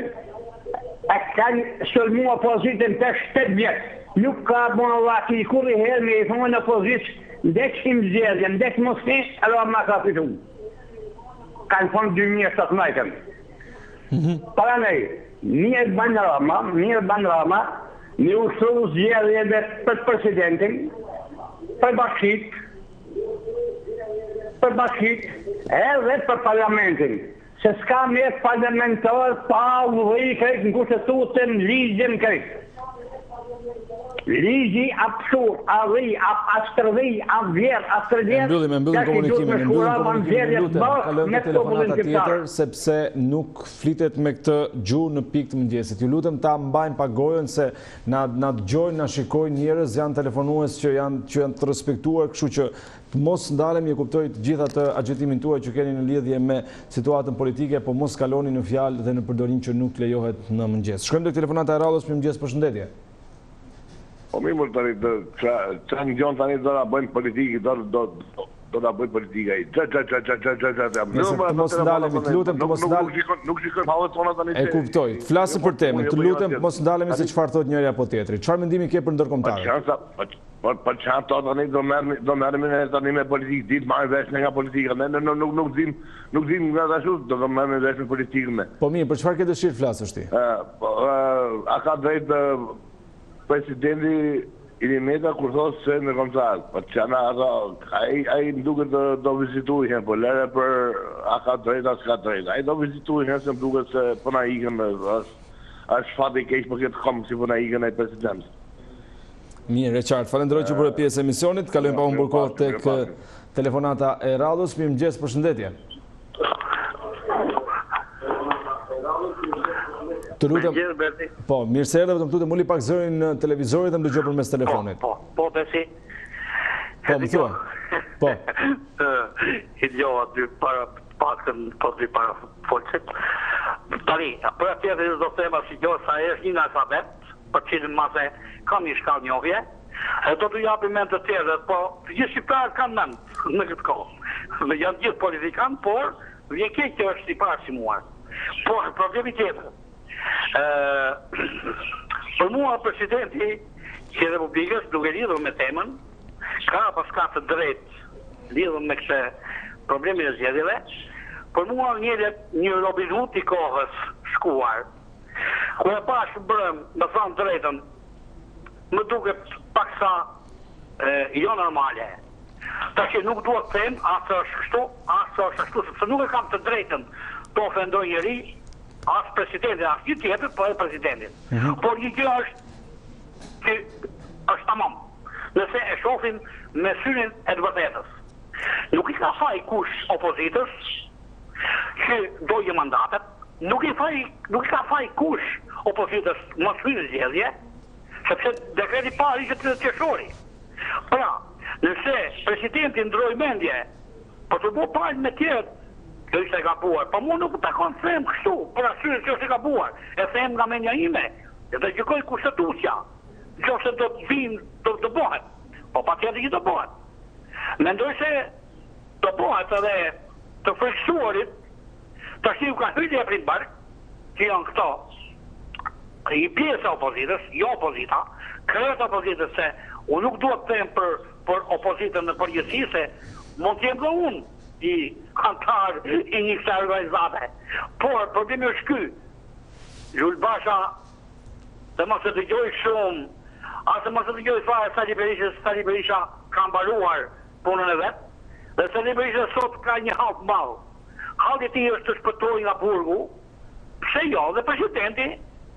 e kanë sëlmu opozitën për 7 vjetë. Nuk ka bon vaki i kur i herë me i thonë opozitë, ndek shim zjedhje, ndek mosni, edhe ma ka fitu. Kanë thonë 2017. Para nej, mirë banë rama, një ushtru zjedhje dhe për presidentin, për bashkit, edhe për parlamentin. Se s'ka me parlamentar pa uvëri krejt në kushtetutën, ligjën krejt. Ligji absurd, arri, astërvi, avjer, astërvjer. Mbyllim komunikimin, kalojmë te telefonata tjetër, sepse nuk flitet me këtë gjuhë në pikë të mëngjesit. Ju lutem ta mbajnë pa gojën se na dëgjojnë, na shikojnë njerëz, janë telefonues që janë të respektuar, kështu që mos ndalemi, e kuptoj të gjitha të agjetimin tuaj që keni në lidhje me situatën politike, po mos kaloni në fjalë dhe në përdorim që nuk lejohet në mëngjes. Shkojmë tek telefonata e radhës, mirëmëngjes, përshëndetje. Po mi më tani, që në gjonë tani do da bëjmë politikë, do da bëjmë politikë i. Nëse të mos ndalemi, të lutem, të mos ndalemi. Nuk shikoj pa tona tani. E kuptoj, të flasë për temën, të lutem, mos ndalemi se çfarë thot njëri apo tjetri. Çfarë mendimi ke për ndërkombëtarët? Për çfarë to tani do merremi tani me politikë, ditë marrë vesh nga politika. Ne nuk dim nga ashtu, do merremi vesh me politikën. Po mirë, për çfarë ke dëshirë flasësh ti? A ka drejt presidenti Ilimeta kur thosë se në komtar, për që ana ai më duket do vizituj hen, po lere për a ka drejt, a s'ka drejt. Ai do vizituj hen se më duket se për na ikën, është fat i keq për këtë kom si për na ikën ai president. Mirë, e qartë, falenderoj që bërë pjesë e emisionit, kalojmë pa unë burkohë tek telefonata e radhës, mirëmëngjes, përshëndetje. Të lutem, po, mirë se erdhe, vetëm të lutem uli pak zërin në televizorit dhe më dëgjoj përmes telefonit. Po, besi. Po, më thua. Po. I dëgjova dy para paktën, po dy para folçet. Tani, për atë do të them se kjo sa është një alfabet, për cilën mase kam një shkallë njohje. Do t'u japim mend të tjerë, po gjithë shqiptarët kanë mend në këtë kohë. Janë gjithë politikanë, por vjen keq që është i parasimuar. Por problemi tjetër. Për mua presidenti i Republikës, duke lidhur me temën, ka paska të drejtë lidhur me këtë problemin e zgjedhjeve, për mua një Robin Hood i kohës shkuar. Kur e pash brëm, më thonë drejtën, më duket paksa jo normale. Tash nuk duhet të them as është kështu, as është ashtu, sepse nuk e kam të drejtën të ofendoj njëri, as presidentin, as një tjetër, po e presidentin. Por një gjë është tamam. Nëse e shohim me syrin e të vërtetës. Nuk i ka faj kush opozitës që dojë mandatet, nuk i ka faj kush opozitës mos hyjë në zgjedhje, sepse dekreti parë ishte 30 qershori. Pra, nëse presidenti ndroi mendje, po të bëj parë me tjerët, kjo ishte e gabuar, po mu nuk takon të them kështu, për arsye që është e gabuar, e them nga mendja ime, dhe gjykoj kushtetuesja, nëse do të vinë, do të bëhet, po patjetër që do bëhet. Mendoj se do bëhet edhe të friksuarit, tash u ka hyrë e pritbar, që janë këto, i pjesë e opozitës, jo opozita, krejt opozitës se unë nuk duhet të them për opozitën në përgjithësi se mund të jem dhe unë i kantar i një kësa organizate. Por, problemi është ky. Lul Basha dhe mos e dëgjoj shumë, asë mos e dëgjoj fare Sali Berisha ka mbaruar punën e vetë, dhe Sali Berisha sot ka një hap malë. Halli ti është të shpëtoj nga burgu, pse jo, dhe presidenti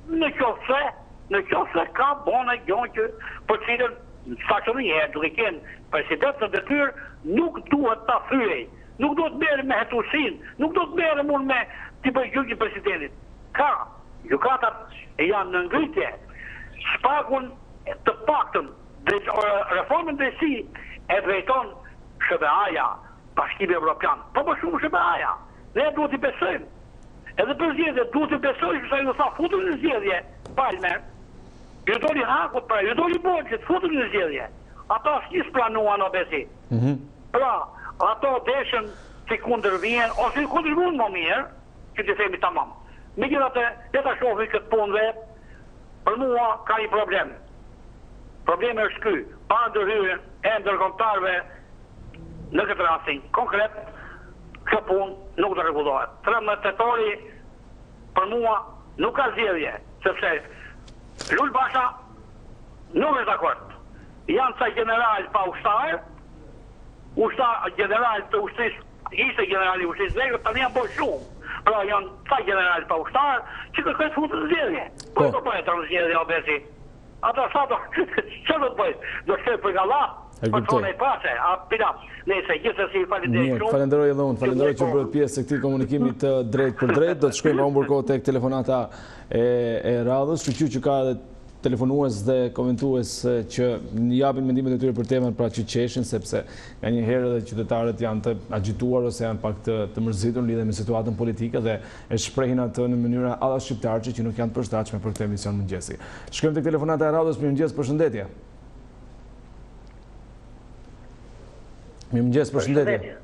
në qofse ka bona gjonë që për cilën sa që në jetë, duke kënë president në detyrë, nuk duhet ta thyej. Nuk do të merrem me hetusin, nuk do të merrem unë me t'i bëj gjykje presidentit. Ka, gjykatat janë në ngritje. Shpagun të paktën, reformën drejtësi e drejton SBA-ja, Bashkimi Evropian. Po më shumë SBA-ja. Ne duhet i besojmë. Edhe për zgjedhje duhet i besojmë se ju tha futën në zgjedhje, Palmer. Ju doli hakut pra, ju doli borxhet, futën në zgjedhje. Ata s'kis planuan obesi. Pra, ato deshën që kundër vjen, ose kundër mund më mirë, që të themi tamam. Me gjithatë, le ta shohim këtë punë vetë, për mua ka një problem. Problemi është ky, pa ndërhyrjen e ndërkombëtarëve në këtë rastin konkret, kjo punë nuk do rregullohet. 13 tetori për mua nuk ka zgjedhje, sepse Lul Basha nuk është dakord. Janë ca general pa ushtar, general të ushtrisë, ishte generali ushtrisë vegët, tani janë bërë shumë. Pra janë ca general pa ushtar, që kërkojnë futur në zgjedhje. Po do bëhet në zgjedhje obesi. Ata sa do, që do të bëjt? Do të për nga la? Për tonë e pace, a pirat. Nëse, gjithësësi, falenderoj shumë. Falenderoj edhe unë, falenderoj që bërët pjesë e këtij komunikimi të drejt për drejt. Do të shkojmë pa humbur kohë tek telefonata e radhës. Shqyqy që ka edhe telefonues dhe komentues që japin mendimet e tyre për temën pra që qeshin, sepse nga një herë edhe qytetarët janë të agjituar ose janë pak të mërzitur në lidhje me situatën politike dhe e shprehin atë në mënyra alla shqiptarçe që nuk janë të përshtatshme për këtë emision mëngjesi. Shkojmë tek telefonata e radhës. Mirëmëngjes, përshëndetje. Mirëmëngjes, përshëndetje.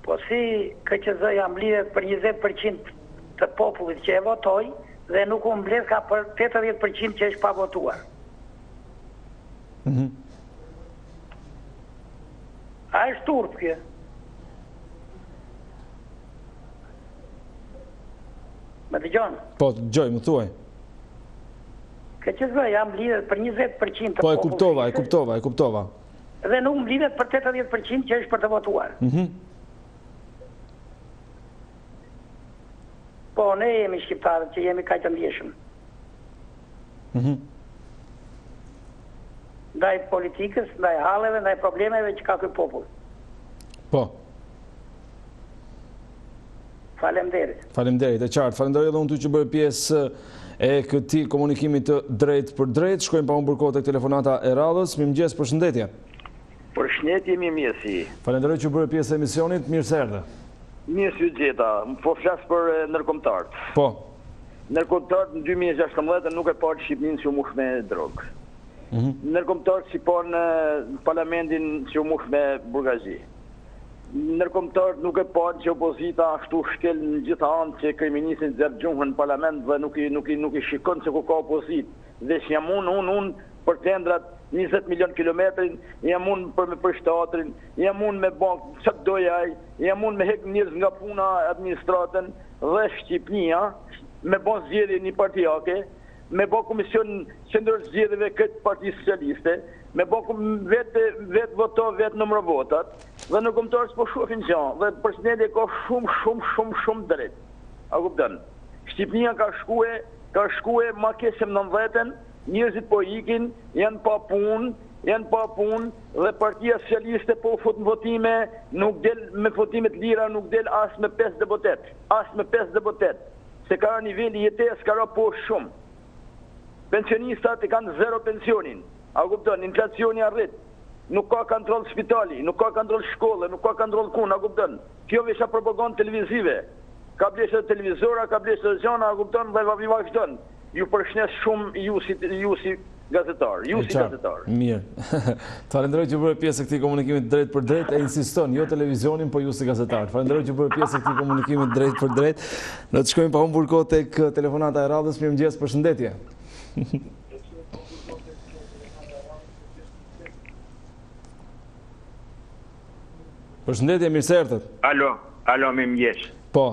Po si KQZ-ja mbledhet për 20% të popullit që e votoi dhe nuk u mbledh ka për 80% që është pa votuar. A është turp kjo? Më dëgjon? Po, dëgjoj, më thuaj. KQZ-ja mbledhet për 20% të popullit. Po, e kuptova. Dhe nuk mbledhet për 80% që është për të votuar. Po, ne jemi shqiptarët që jemi kaq të ndjeshëm. Ndaj politikës, ndaj halleve, ndaj problemeve që ka ky popull. Po. Faleminderit. Faleminderit, e qartë. Falenderoj edhe unë ty që bëre pjesë e këtij komunikimi të drejt për drejt. Shkojmë pa humbur kohë tek telefonata e radhës. Mirëmëngjes, përshëndetje. Përshëndetje, mirëmëngjesi. Falenderoj që bëre pjesë e emisionit. Mirë se erdhe. Mirë si gjeta, po flas për nërkombëtarët. Po. Nërkombëtarët në 2016 nuk e pa Shqipërinë që u mush me drogë. Nërkombëtarët si pa në parlamentin që u mush me burgazi. Nërkombëtarët nuk e pa që opozita ashtu shkel në gjitha anë që kryeministri nxjerr gjuhën në parlament dhe nuk i shikon se ku ka opozitë. Dhe që jam unë për tendrat 20 milion kilometrin, jam unë për shtatrin, jam unë me bankë, që të dojaj, jam unë me hek njërës nga puna administratën dhe Shqipnia, me bankë zgjedhje një partijake, me bankë komision qendror zgjedhjeve këtë parti socialiste, me bankë vetë voto, vetë numër votat, dhe në kombëtarës po shohin gjanë, dhe presidenti ka shumë drejt. A kupton? Shqipnia ka shkue ma kesëm 90-ën, njerëzit po ikin, janë pa punë, dhe partia socialiste po fut në votime, nuk del me votimet lira, nuk del as me 5 deputet, se ka nivelli jetes, ka ra po shumë. Pensionistat e kanë 0 pensionin, a kupton, inflacioni arrit, nuk ka kontrol spitali, nuk ka kontrol shkolle, nuk ka kontrol kun, a kupton. Kjo vesha propagandë televizive, ka bleshe televizora, ka bleshe gjana, a kupton, dhe vavi vazhdon. Ju përshnes shumë ju si gazetar. Mirë. Falenderoj që bëre pjesë e këtij komunikimit drejt për drejt e insiston, jo televizionin, po ju si gazetar. Falenderoj që bëre pjesë e këtij komunikimit drejt për drejt. Ne të shkojmë pa humbur kohë tek telefonata e radhës. Mirëmëngjes, përshëndetje. Përshëndetje, mirë se erdhët. Alo, mirëmëngjes. Po.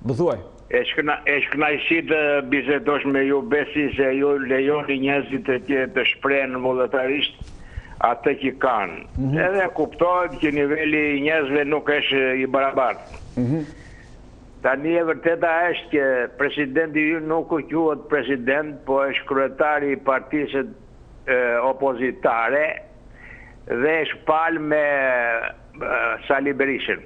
Do thuaj. E shkënaqësi të bisedosh me ju, besi se ju lejoni njerëzit të shprehen vullnetarisht atë që kanë. Edhe kuptohet që niveli i njerëzve nuk është i barabartë. Tani e vërteta është që presidenti ju nuk quhet president, po është kryetari i partisë opozitare dhe është palë me Sali Berishën.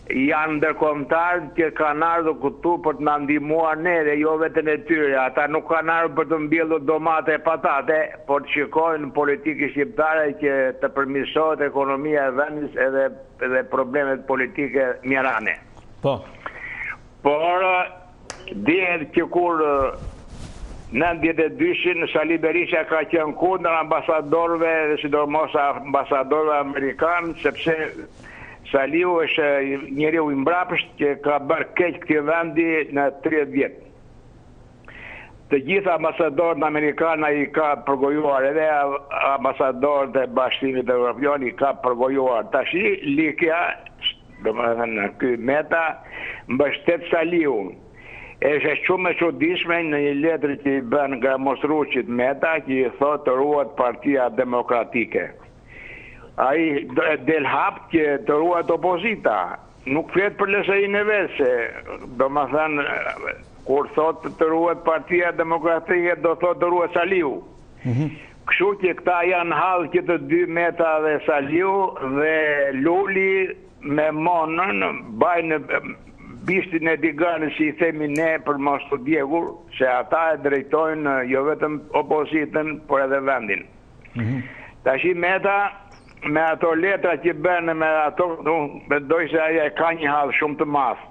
Janë ndërkombëtarë që kanë ardhur këtu për të na ndihmuar ne dhe jo vetëm e tyre. Ata nuk kanë ardhur për të mbjellur domate e patate, por të shikojnë politikën shqiptare që të përmirësohet ekonomia e vendit edhe problemet politike mjerane. Po. Por dihet që kur 92-shin Sali Berisha ka qenë kundër ambasadorëve, sidomos ambasadorëve amerikanë, sepse Saliu është njeriu i mbrapsht që ka bërë keq këtij vendi në 30 vjet. Të gjithë ambasadorët amerikanë i ka përgojuar, edhe ambasadorët e Bashkimit Evropian i ka përgojuar. Tash Likja, domethënë ky Meta mbështet Saliun. Është shumë e çuditshme në një letër që i bën Gramostruçit Meta, që i thotë të ruhet Partia Demokratike. Ai del hap që të ruhet opozita. Nuk flet për LSI-n e vet, se domethënë kur thot të ruhet Partia Demokratike, do thot të ruhet Saliu. Kështu që këta janë hallë që të dy Meta dhe Saliu dhe Luli me Monën bajnë bishtin e diganës që i themi ne për mos të djegur, se ata e drejtojnë jo vetëm opozitën, por edhe vendin. Tashi Meta, me ato letra që bënë me ato, mendoj se aja e ka një hallë shumë të madh.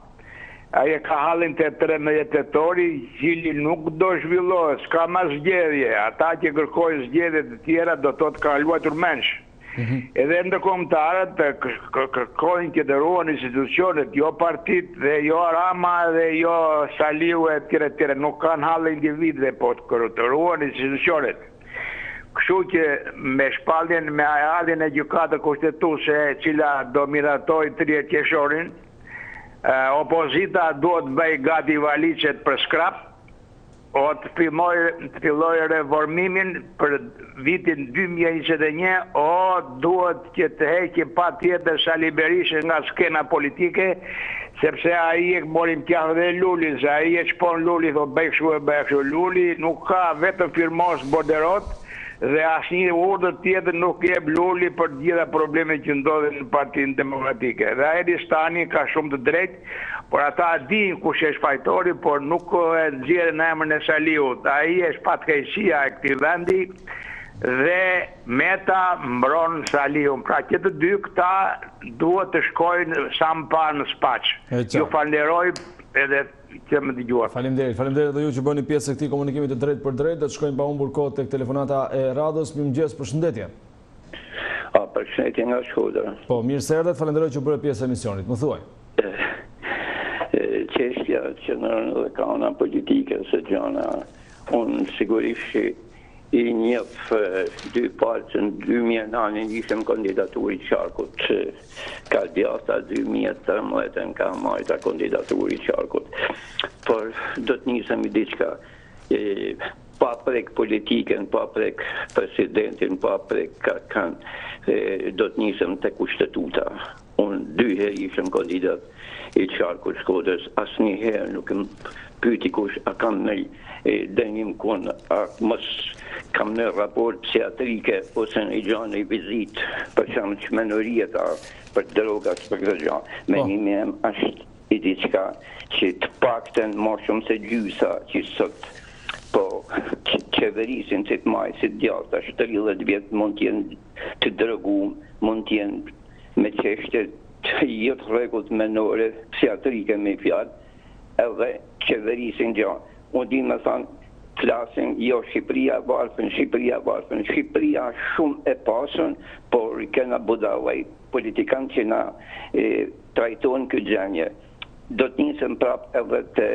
Aja ka hallin të 13 tetori, cili nuk do zhvillohet, s'ka ma zgjedhje. Ata që kërkojnë zgjedhje të tjera do të ka luajtur mensh. Edhe ndërkombëtarët kërkojnë që të ruhen institucionet, jo partit dhe jo Rama dhe jo Saliu e tjere. Nuk kanë hallë individëve, po të ruhen institucionet. Kështu që me shpalljen me hallin e gjykatës kushtetuese e cila do miratoi 30 qershorin, opozita duhet të bëj gati valicet për skrap, o të filloj reformimin për vitin 2021, o duhet që të heqë pa tjetër Sali Berisha nga skena politike, sepse ai e morim qafë dhe Luli, se ai e shpon Luli, thot bëj kështu, Luli nuk ka vetëm firmos borderot, dhe asnjë urdhër tjetër nuk jep Luli për gjitha problemet që ndodhin në Partinë Demokratike. Dhe ai Ristani ka shumë të drejtë, por ata dinë kush është fajtori, por nuk e nxjerrin emrin e Saliut. Ai është fatkeqësia e këtij vendi dhe Meta mbron Saliun. Pra që të dy këta duhet të shkojnë sa më parë në Spaç. Ju falenderoj edhe që më dëgjuar. Faleminderit dhe ju që bëni pjesë e këtij komunikimi të drejtë për drejtë. Do të shkojmë pa humbur kohë tek telefonata e radhës. Mirëmëngjes, përshëndetje. Përshëndetje nga Shkodra. Po, mirë se erdhët, falenderoj që bëre pjesë e emisionit. Më thuaj. Çështja që në dhe kana politike se gjana, unë sigurisht që i njëf dy partë në 2009 ishëm kandidaturi qarkut, ka djasta 2013 ka majta kandidaturi qarkut. Por do të njësëm i diqka, pa prek politiken, pa prek presidentin, pa prek kan, do të njësëm të kushtetuta. Unë 2 herë ishëm kandidat i qarkut Shkodrës, asë një herë nuk më pyti kush a kam në dënjim kun, a mos kam në raport psiatrike ose në i gjanë i vizit për qamë që menorijet për drogas për këtë gjanë. Menimi është i diqka që të pakten ma shumë se gjysa që sot po qeverisin që të majë si djallë të 30 vjetë mund t'jenë të drogum, mund t'jenë me qeshte të jetë regullt menore psiatrike me fjallë, edhe qeverisin gjanë. Unë di me thanë, klasin, jo Shqipëria varfën, Shqipëria shumë e pasën, por kena budawaj politikan që na trajtojnë këtë gjenje. Do të njësëm prap edhe të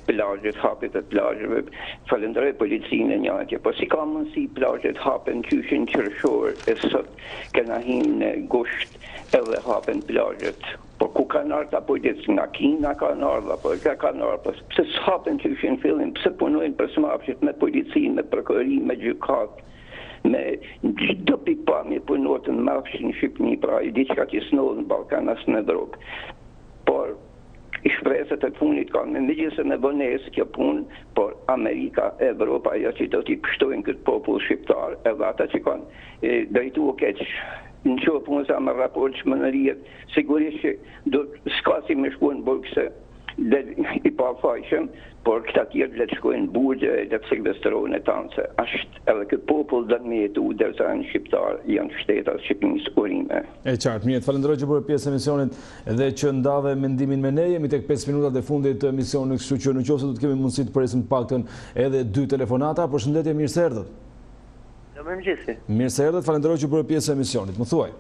plazhet, hapit e plazheve, falenderoj policinë e njëtje, po si ka mundësi plazhet hapen qyshin qërshor, e sot kena hinë në Gusht edhe hapen plazhet. Po ku kanë ardhur apo ditë nga Kina kanë ardhur apo kanë ardhur, pse s'hapen qyshin fillim, pse punojnë për smapshit me policinë, me prokurori, me gjykat, me çdo pikpamje punojnë në mafshin në Shqipëri, pra i diçka që s'ndodh në Ballkan as në Evropë. Por i shpresat e funit kanë me gjithse në vonesë kjo punë, por Amerika, Evropa, ajo që do t'i pështojnë këtë popull shqiptar, edhe ata që kanë drejtu o keq në qo punë sa me raport që më nërijet, sigurisht që s'ka si me shku në burgse dhe i pa fajshëm, por këta tjerë le të shkojnë burgje dhe të sekvestrojnë e tanë se ashtë edhe këtë popull dhe me jetu dërsa në shqiptar janë shtetat Shqipënisë urime. E qartë, mirë, të falenderoj që bërë pjesë e emisionit dhe që ndave mendimin me ne, jemi tek 5 minutat e fundit të emisionit, kështu që në qoftë se do të kemi mundësi të presim të paktën edhe 2 telefonata, përshëndetje, mirë se erdhët. Mirë se erdhët, falenderoj që bërë pjesë e emisionit, më thuaj.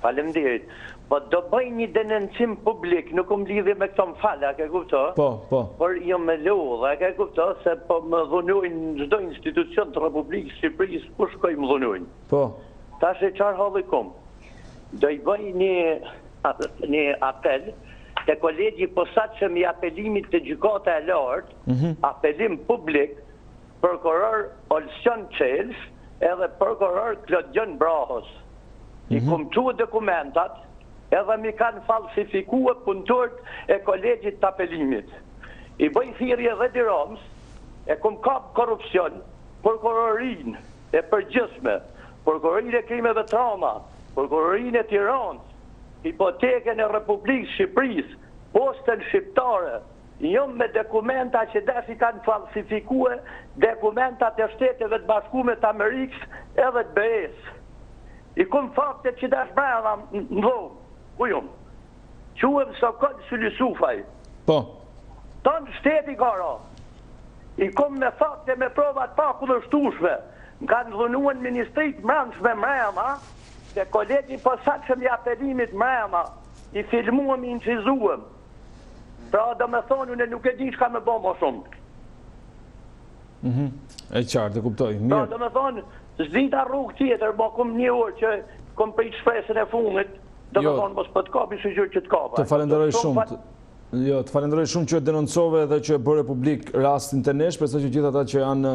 Faleminderit. Po do bëj një denuncim publik, nuk më lidhje me këto më falë, a ke kupto? Po. Por jo me lodhë, a ke kupto? Se po më dhunojnë në çdo institucion të Republikës Shqipërisë, ku shkoj më dhunojnë. Po. Tash e qarë halli kom. Do i bëj një apel të kolegji posaçëm i apelimit të gjykata e lartë, apelim publik, prokuror Olsion Çels, edhe prokuror Klodjon Brahos. I kom quë dokumentat, edhe mi kanë falsifikua punëtorët e kolegjit të apelimit. i bëj thirrje dhe Tiranës, e kom kap korrupsion, prokurorinë e përgjithshme, prokurorinë e krimeve trama, prokurorinë e Tiranës, hipotekën e Republikës Shqipërisë, postën shqiptare, jo me dokumenta që desi kanë falsifikue dokumentat e Shteteve të Bashkuara të Amerikës edhe të BE-s. I kom fakte që dash brenda në dhomë, ku jumë? Quhem Sokol Sylisufaj. Po. Tonë shteti ka ra. I kom me fakte me provat pa kundërshtueshme. Më kanë dhunuar ministrit brendshme mrema, dhe kolegi posaçëm i apelimit mrema, i filmuam, i incizuam. Pra do me thonë, unë nuk e di çka me bë më shumë. E qartë, e kuptoj. Pra do me thonë, s'dita rrugë tjetër, bo kom një orë që kom prit shpresën e fundit, do me thonë, mos po të kapi së gjërë që të kapa. Të falenderoj shumë. Jo, të falenderoj shumë që e denoncove dhe që e bërë publik rastin të nesh, përsa që gjithë ata që janë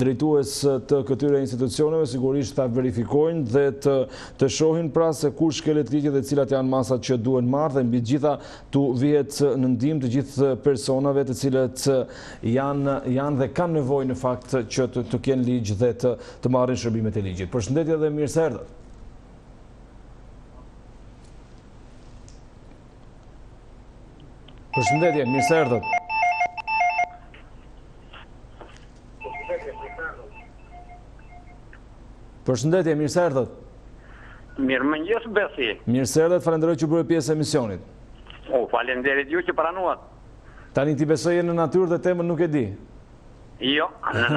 drejtues të këtyre institucioneve, sigurisht ta verifikojnë dhe të shohin pra se kur shkelet ligje dhe cilat janë masat që duhen marrë, dhe mbi gjitha tu vihet në ndihmë të gjithë personave të cilët janë dhe kanë nevojë në fakt që të kenë ligj dhe të marrin shërbimet e ligjit. Përshëndetje dhe mirë se erdhët. Përshëndetje, mirë se erdhët. Përshëndetje, mirë se erdhët. Mirëmëngjes Besi. Mirë se erdhët, falenderoj që bërë pjesë e emisionit. Falenderit ju që pranuat. Tani ti besoje në natyrë dhe temën nuk e di. Jo, në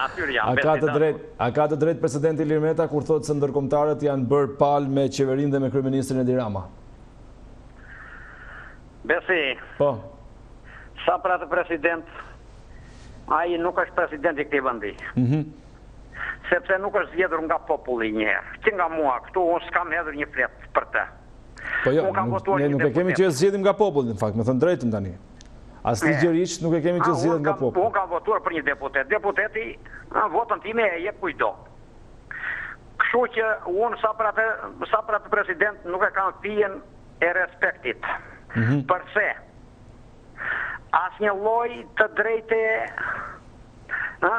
natyrë jam. A ka të drejt presidenti Ilir Meta kur thotë se ndërkombëtarët janë bërë palë me qeverinë dhe me kryeministrin Edi Rama? Besi, po. Sa pra të president, ai nuk është president i këtij vendi. Sepse nuk është zgjedhur nga populli njëherë. Që nga mua, këtu unë s'kam hedhur një flet për të. Po jo, ne nuk e kemi që zgjedhim nga populli, në fakt, me thënë drejtën tani. As ligjërisht nuk e kemi që zgjedhim nga populli. Unë kam votuar për një deputet. Deputeti, votën time e jep kujdo. Kështu që unë sa pra të president nuk e kam fijen e respektit. Përse asnjë lloj të drejte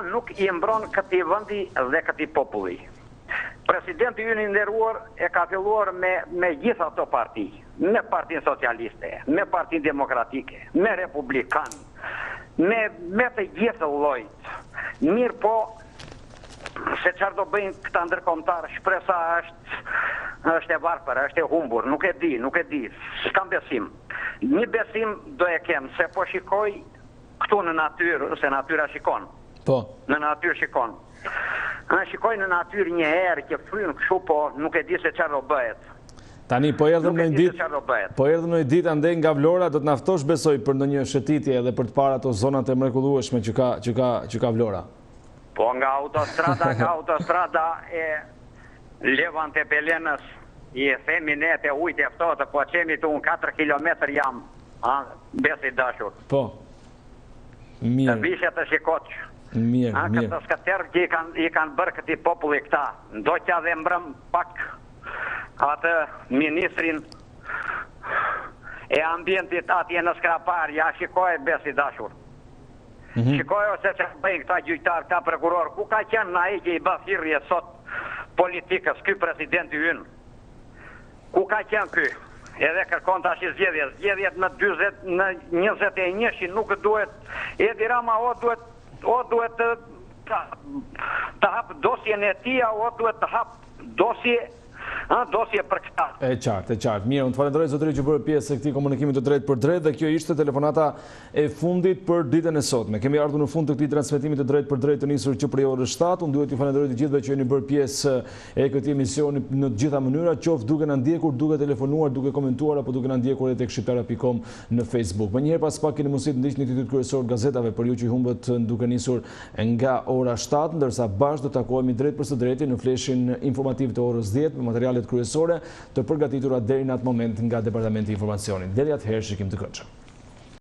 nuk i mbron këtij vendi dhe këtij populli. Presidenti ynë i nderuar e ka filluar me gjitha ato parti, me Partinë Socialiste, me Partinë Demokratike, me Republikan, me të gjithë llojt. Mirë po, se çfarë do bëjnë këta ndërkombëtarë, shpresa është e varfër, është e humbur, nuk e di, s'kam besim. Një besim do e kem, se po shikoj këtu në natyrë, se natyra shikon. Po. Në natyrë shikon. Shikoj në natyrë një herë që fryn kështu, po nuk e di se çfarë do bëhet. Tani, po erdhëm në një ditë andej nga Vlora, do të naftosh besoj për ndonjë shëtitje edhe për të parë ato zonat e mrekullueshme që ka Vlora. Po nga autostrada e Levante Pelenës, i themi ne të ujtë e ftohtë, po qemi të unë 4 kilometër jam, Besi dashur. Po, mirë. Të vishet të shikoq. Mirë. Këtë skaterë që i kanë bërë këti populli këta, ndoqja dhe mbrëm pak atë ministrin e ambientit atje në Skrapar, ja shikoj Besi dashur. Shikoj ose që bëjnë këta gjyqtar, këta prokuror, ku ka qenë na i që i bë thirrje sot politikës, ky presidenti ynë? Ku ka qenë ky? Edhe kërkon tash zgjedhjet në 21 nuk duhet, Edi Rama o duhet të hap dosjen e tij, o duhet të hap dosje për këta. E qartë. Mirë, unë të falenderoj zotëri që bërë pjesë e këtij komunikimi të drejtë për drejtë, dhe kjo ishte telefonata e fundit për ditën e sotme. Kemi ardhur në fund të këtij transmetimi të drejtë për drejtë të nisur që prej orës 7. Unë duhet t'ju falenderoj të gjithëve që jeni bërë pjesë e këtij emisioni në të gjitha mënyra, qoftë duke na ndjekur, duke telefonuar, duke komentuar apo duke na ndjekur edhe tek shqiptara.com në Facebook. Mëngjherë pas pak keni mundësi të ndiqni titull kryesor gazetave për ju që humbët duke nisur nga ora 7, ndërsa bashkë do takohemi drejt për së drejti në fleshin informativ të orës 10 me materialet kryesore të përgatitura deri në atë moment nga Departamenti i Informacionit. Deri atëherë, shikim të këndshëm.